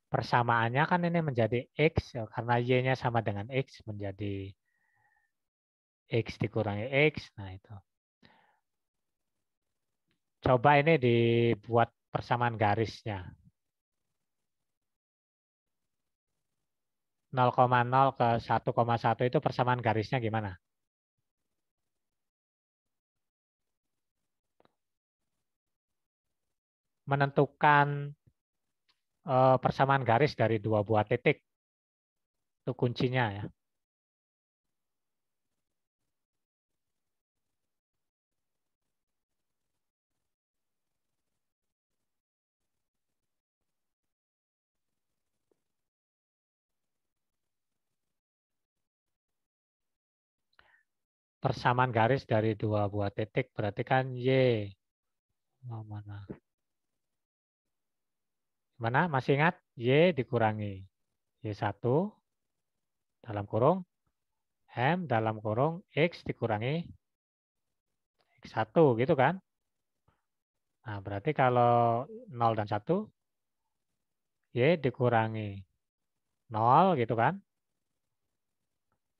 persamaannya kan ini menjadi X ya, karena Y-nya sama dengan X menjadi X dikurangi X. Nah itu. Coba ini dibuat persamaan garisnya. 0,0 ke 1,1 itu persamaan garisnya gimana? Menentukan persamaan garis dari dua buah titik. Itu kuncinya ya. Persamaan garis dari dua buah titik berarti kan Y. Mana? Mana? Masih ingat? Y dikurangi Y1 dalam kurung M dalam kurung X dikurangi X1 gitu kan? Nah, berarti kalau 0 dan 1 Y dikurangi 0 gitu kan?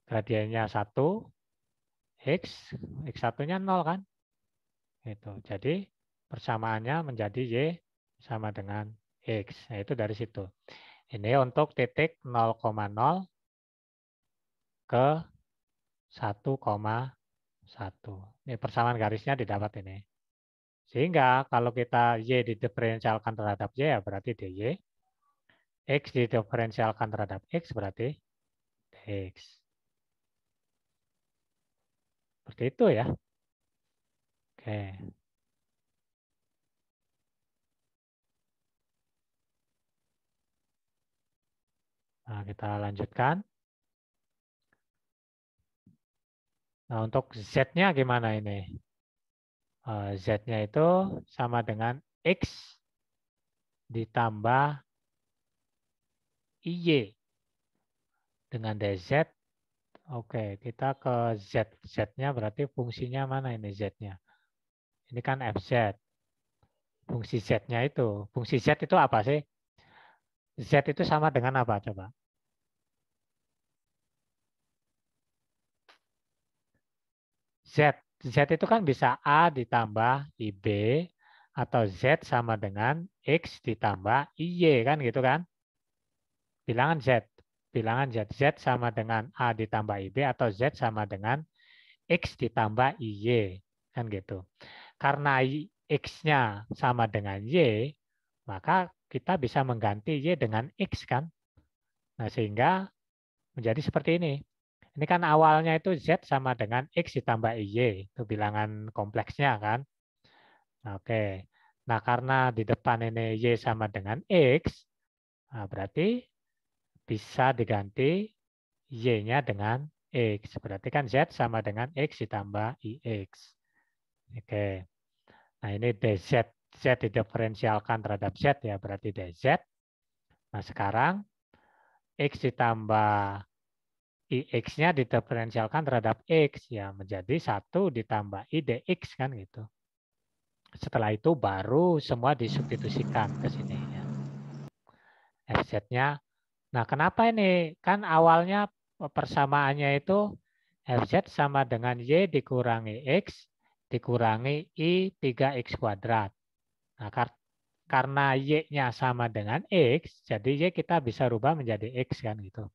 Gradiennya 1 X1-nya 0 kan? Itu. Jadi persamaannya menjadi Y sama dengan X. Nah, itu dari situ. Ini untuk titik 0,0 ke 1,1. Ini persamaan garisnya didapat ini. Sehingga kalau kita Y didiferensialkan terhadap Y ya berarti DY. X didiferensialkan terhadap X berarti DX. Seperti itu ya. Oke. Nah, kita lanjutkan. Nah, untuk Z-nya gimana ini? Z-nya itu sama dengan X ditambah IY dengan DZ. Oke, kita ke Z. Z-nya berarti fungsinya mana ini Z-nya? Ini kan FZ. Fungsi Z-nya itu. Fungsi Z itu apa sih? Z itu sama dengan apa coba? Z. Z itu kan bisa A ditambah IB atau Z sama dengan X ditambah IY kan gitu kan. Bilangan Z. Bilangan Z. Z sama dengan A ditambah IB atau Z sama dengan X ditambah IY. Kan gitu. Karena X-nya sama dengan Y, maka kita bisa mengganti Y dengan X kan. Nah sehingga menjadi seperti ini. Ini kan awalnya itu Z sama dengan X ditambah IY. Itu bilangan kompleksnya kan. Oke. Nah karena di depan ini Y sama dengan X, nah berarti bisa diganti Y-nya dengan X. Berarti kan Z sama dengan X ditambah IX. Oke. Nah ini DZ. Z didiferensialkan terhadap Z ya, berarti DZ. Nah sekarang X ditambah IX-nya didiferensialkan terhadap X. Ya menjadi 1 ditambah I DX kan gitu. Setelah itu baru semua disubstitusikan ke sini ya. FZ-nya. Nah, kenapa ini? Kan awalnya persamaannya itu FZ sama dengan Y dikurangi X dikurangi I 3X kuadrat. Nah, karena Y-nya sama dengan X, jadi Y kita bisa rubah menjadi X kan gitu.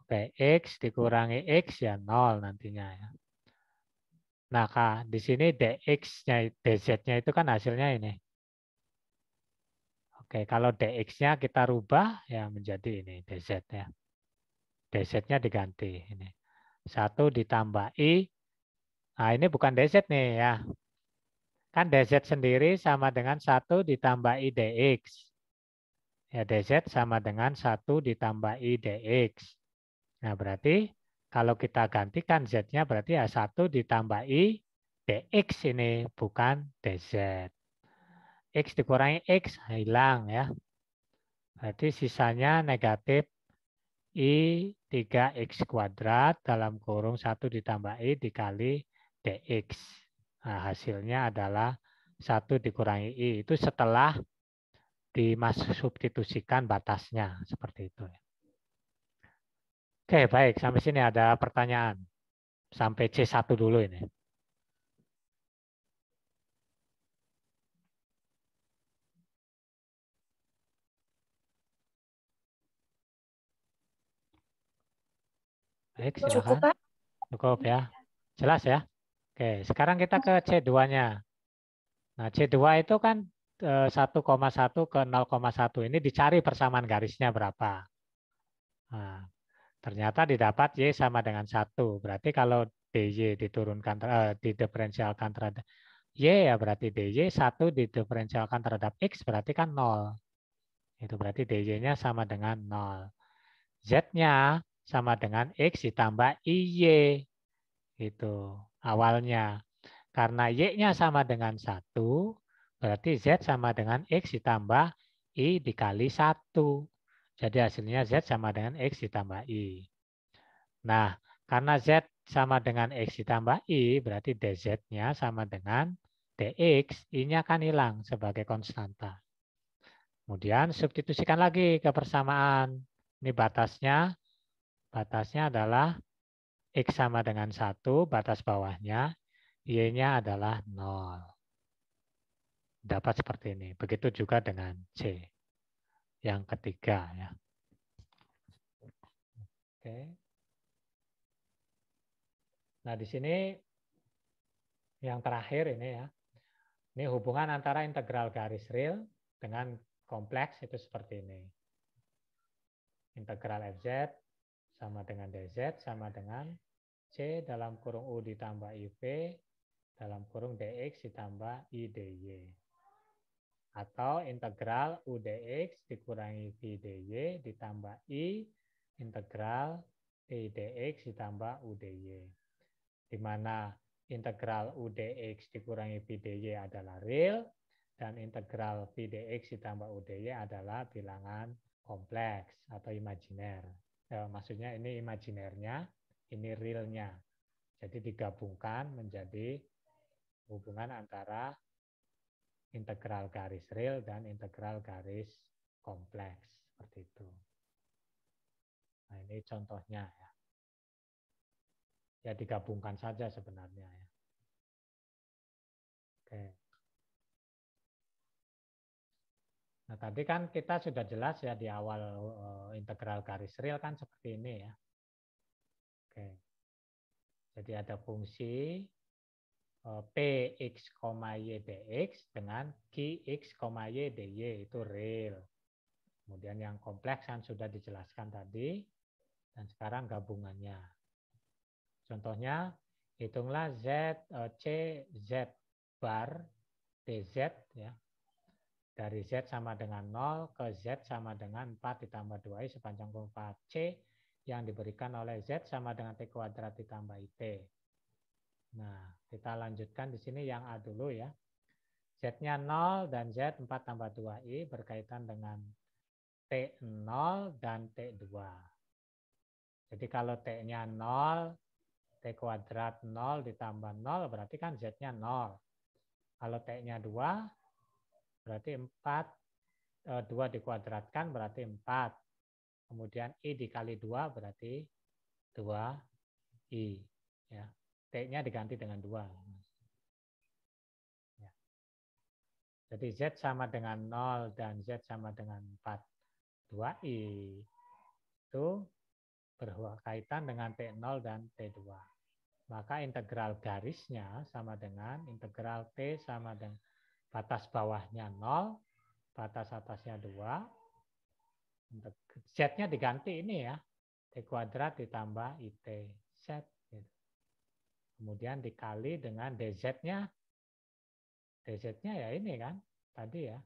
Oke, X dikurangi X ya 0 nantinya ya. Nah, di sini DX-nya, DZ-nya itu kan hasilnya ini. Oke, kalau DX-nya kita rubah ya menjadi ini DZ ya. DZ-nya diganti ini. 1 ditambah I. Nah, ini bukan DZ nih ya. Kan DZ sendiri sama dengan 1 ditambah I DX. Ya, DZ sama dengan 1 ditambah I DX. Nah, berarti kalau kita gantikan Z-nya berarti ya 1 ditambah I DX ini bukan DZ. X dikurangi X hilang ya. Berarti sisanya negatif I 3X kuadrat dalam kurung 1 ditambah I dikali DX. Nah, hasilnya adalah 1 dikurangi I. Itu setelah dimasubstitusikan batasnya. Seperti itu. Oke, baik. Sampai sini ada pertanyaan. Sampai C1 dulu ini. Baik, silakan. Cukup, Pak. Cukup ya. Jelas ya? Oke, sekarang kita ke C2-nya. Nah, C2 itu kan 1,1 ke 0,1. Ini dicari persamaan garisnya berapa. Nah, ternyata didapat Y sama dengan 1. Berarti kalau DY diturunkan, didiferensialkan terhadap Y, ya berarti DY 1 didiferensialkan terhadap X, berarti kan 0. Itu berarti DY-nya sama dengan 0. Z-nya sama dengan X ditambah IY. Itu awalnya. Karena Y-nya sama dengan 1, berarti Z sama dengan X ditambah I dikali 1. Jadi hasilnya Z sama dengan X ditambah I. Nah, karena Z sama dengan X ditambah I, berarti DZ-nya sama dengan DX. I-nya kan hilang sebagai konstanta. Kemudian substitusikan lagi ke persamaan. Ini batasnya. Batasnya adalah X sama dengan 1, batas bawahnya. Y-nya adalah 0. Dapat seperti ini. Begitu juga dengan C. Yang ketiga ya. Oke. Nah, di sini yang terakhir ini ya. Ini hubungan antara integral garis real dengan kompleks itu seperti ini. Integral FZ sama dengan DZ sama dengan C dalam kurung U ditambah IV dalam kurung DX ditambah IDY. Atau integral UDX dikurangi VDY ditambah I integral PDX ditambah UDY. Di mana integral UDX dikurangi VDY adalah real dan integral VDX ditambah UDY adalah bilangan kompleks atau imajiner. Maksudnya ini imajinernya, ini realnya. Jadi digabungkan menjadi hubungan antara integral garis real dan integral garis kompleks. Seperti itu. Nah, ini contohnya ya. Ya digabungkan saja sebenarnya ya. Oke. Nah, tadi kan kita sudah jelas ya di awal integral garis real kan seperti ini ya. Oke. Jadi ada fungsi Px, Y dx dengan Qx, Y dy itu real. Kemudian yang kompleks kan sudah dijelaskan tadi. Dan sekarang gabungannya. Contohnya, hitunglah C, Z bar dz ya. Dari Z sama dengan 0 ke Z sama dengan 4 ditambah 2i sepanjang kurung 4C yang diberikan oleh Z sama dengan T kuadrat ditambah IT. Nah, kita lanjutkan di sini yang A dulu ya. Z-nya 0 dan Z 4 tambah 2i berkaitan dengan T0 dan T2. Jadi kalau T-nya 0, T kuadrat 0 ditambah 0 berarti kan Z-nya 0. Kalau T-nya 2, berarti 4, 2 dikuadratkan berarti 4. Kemudian I dikali 2 berarti 2I. Ya. T-nya diganti dengan 2. Ya. Jadi Z sama dengan 0 dan Z sama dengan 4. 2I itu berkaitan dengan T0 dan T2. Maka integral garisnya sama dengan integral T sama dengan batas bawahnya 0, batas atasnya 2. Z-nya diganti ini ya. T kuadrat ditambah IT. Z. Gitu. Kemudian dikali dengan DZ-nya. DZ-nya ya ini kan. Tadi ya.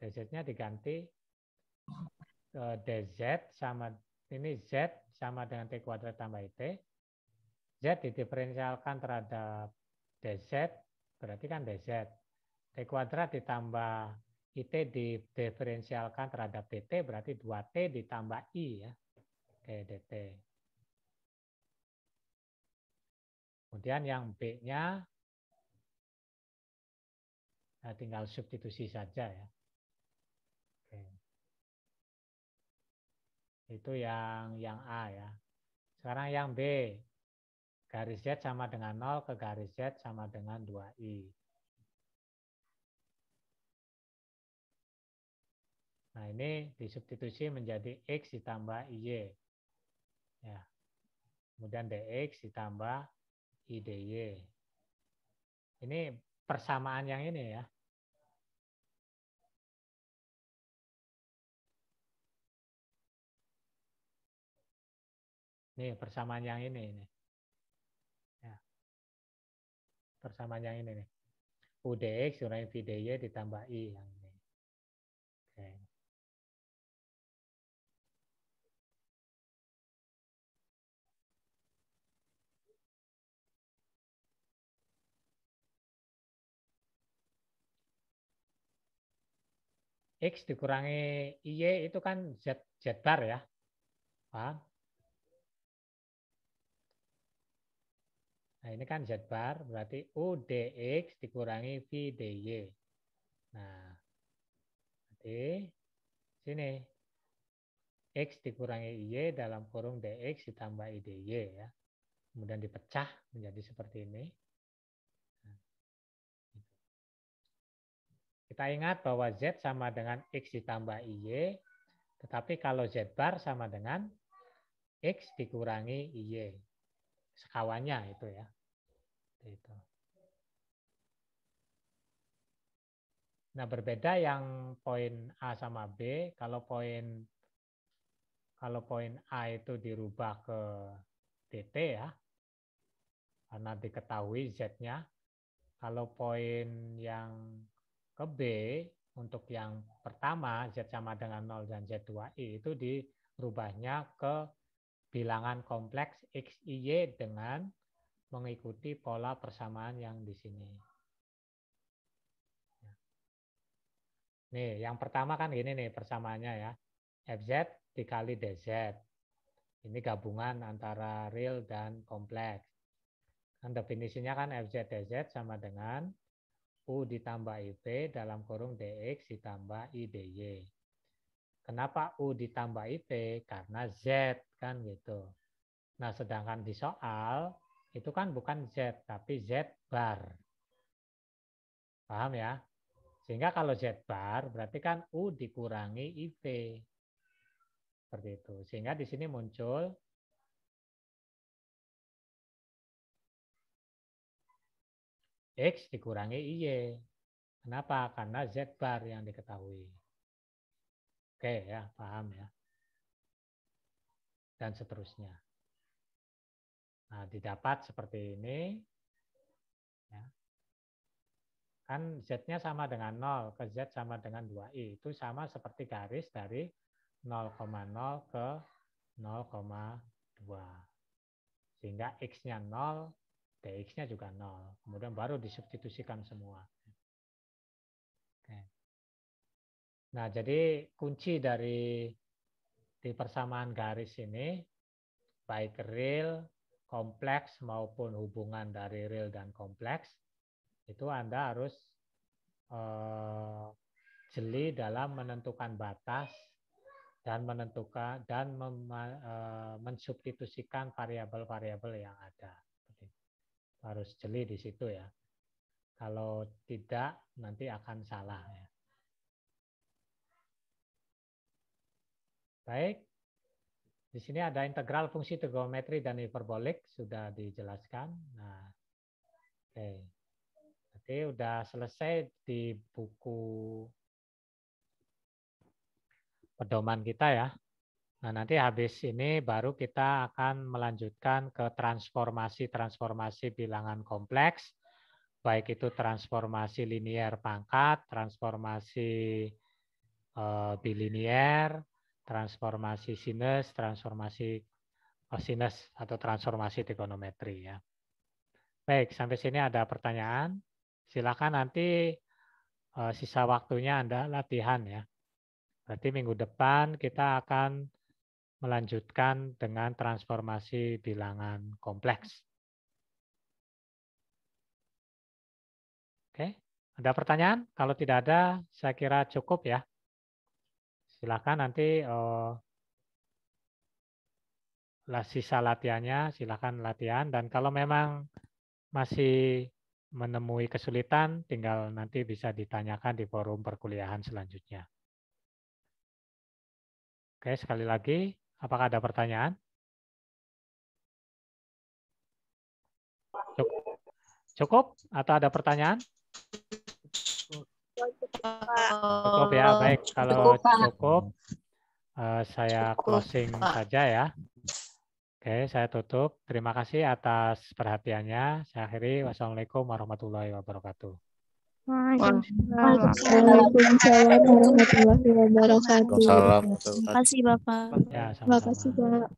DZ-nya diganti DZ sama ini Z sama dengan T kuadrat tambah IT. Z didiferensialkan terhadap DZ. Berarti kan DZ. T kuadrat ditambah IT didiferensialkan terhadap DT berarti 2T ditambah I ya. Oke, DT. Kemudian yang B-nya tinggal substitusi saja ya. Oke. Itu yang A ya. Sekarang yang B. Garis Z sama dengan 0 ke garis Z sama dengan 2I. Nah, ini disubstitusi menjadi X ditambah IY. Ya. Kemudian DX ditambah IDY. Ini persamaan yang ini ya. Nih, persamaan yang ini. Ya. Persamaan yang ini nih. UDX kurangi VDY ditambah I yang ini. Oke. X dikurangi IY itu kan Z bar ya. Paham? Nah, ini kan Z bar, berarti U DX dikurangi V DY. Nah, berarti sini X dikurangi Y dalam kurung DX ditambah IDY ya. Kemudian dipecah menjadi seperti ini. Nah, kita ingat bahwa Z sama dengan X ditambah IY, tetapi kalau Z bar sama dengan X dikurangi IY. Sekawannya itu ya. Itu. Nah, berbeda yang poin A sama B. Kalau poin A itu dirubah ke DT ya, karena diketahui Z-nya. Kalau poin yang ke B, untuk yang pertama, Z sama dengan 0 dan Z2I, itu dirubahnya ke bilangan kompleks XIY dengan mengikuti pola persamaan yang di sini. Nih, yang pertama kan gini nih persamaannya ya. FZ dikali DZ. Ini gabungan antara real dan kompleks. Kan definisinya kan FZ DZ sama dengan U ditambah IP dalam kurung DX ditambah IDY. Kenapa U ditambah IP? Karena Z kan gitu. Nah, sedangkan di soal itu kan bukan Z, tapi Z bar. Paham ya? Sehingga kalau Z bar berarti kan U dikurangi IV. Seperti itu. Sehingga di sini muncul X dikurangi IY. Kenapa? Karena Z bar yang diketahui. Oke ya, paham ya. Dan seterusnya. Nah, didapat seperti ini. Ya. Kan Z-nya sama dengan 0, ke Z sama dengan 2I. Itu sama seperti garis dari 0,0 ke 0,2. Sehingga X-nya 0, DX-nya juga 0. Kemudian baru disubstitusikan semua. Oke. Nah, jadi kunci dari di persamaan garis ini, baik real, kompleks, maupun hubungan dari real dan kompleks, itu Anda harus jeli dalam menentukan batas dan menentukan dan mensubstitusikan variabel-variabel yang ada. Harus jeli di situ ya. Kalau tidak nanti akan salah ya. Baik. Di sini ada integral fungsi trigonometri dan hiperbolik sudah dijelaskan. Nah, oke. Berarti udah selesai di buku pedoman kita ya. Nah, nanti habis ini baru kita akan melanjutkan ke transformasi bilangan kompleks, baik itu transformasi linier pangkat, transformasi bilinier, transformasi sinus, transformasi kosinus atau transformasi trigonometri ya. Baik, sampai sini ada pertanyaan. Silakan nanti sisa waktunya Anda latihan ya. Berarti minggu depan kita akan melanjutkan dengan transformasi bilangan kompleks. Oke, ada pertanyaan? Kalau tidak ada, saya kira cukup ya. Silakan nanti sisa latihannya, silakan latihan. Dan kalau memang masih menemui kesulitan, tinggal nanti bisa ditanyakan di forum perkuliahan selanjutnya. Oke, sekali lagi, apakah ada pertanyaan? Cukup? Atau ada pertanyaan? Cukup ya, baik. Kalau cukup, saya closing saja ya. Oke, saya tutup. Terima kasih atas perhatiannya. Saya akhiri. Wassalamualaikum warahmatullahi wabarakatuh. Waalaikumsalam warahmatullahi wabarakatuh. Terima kasih Bapak. Ya, sama-sama. Terima kasih Pak.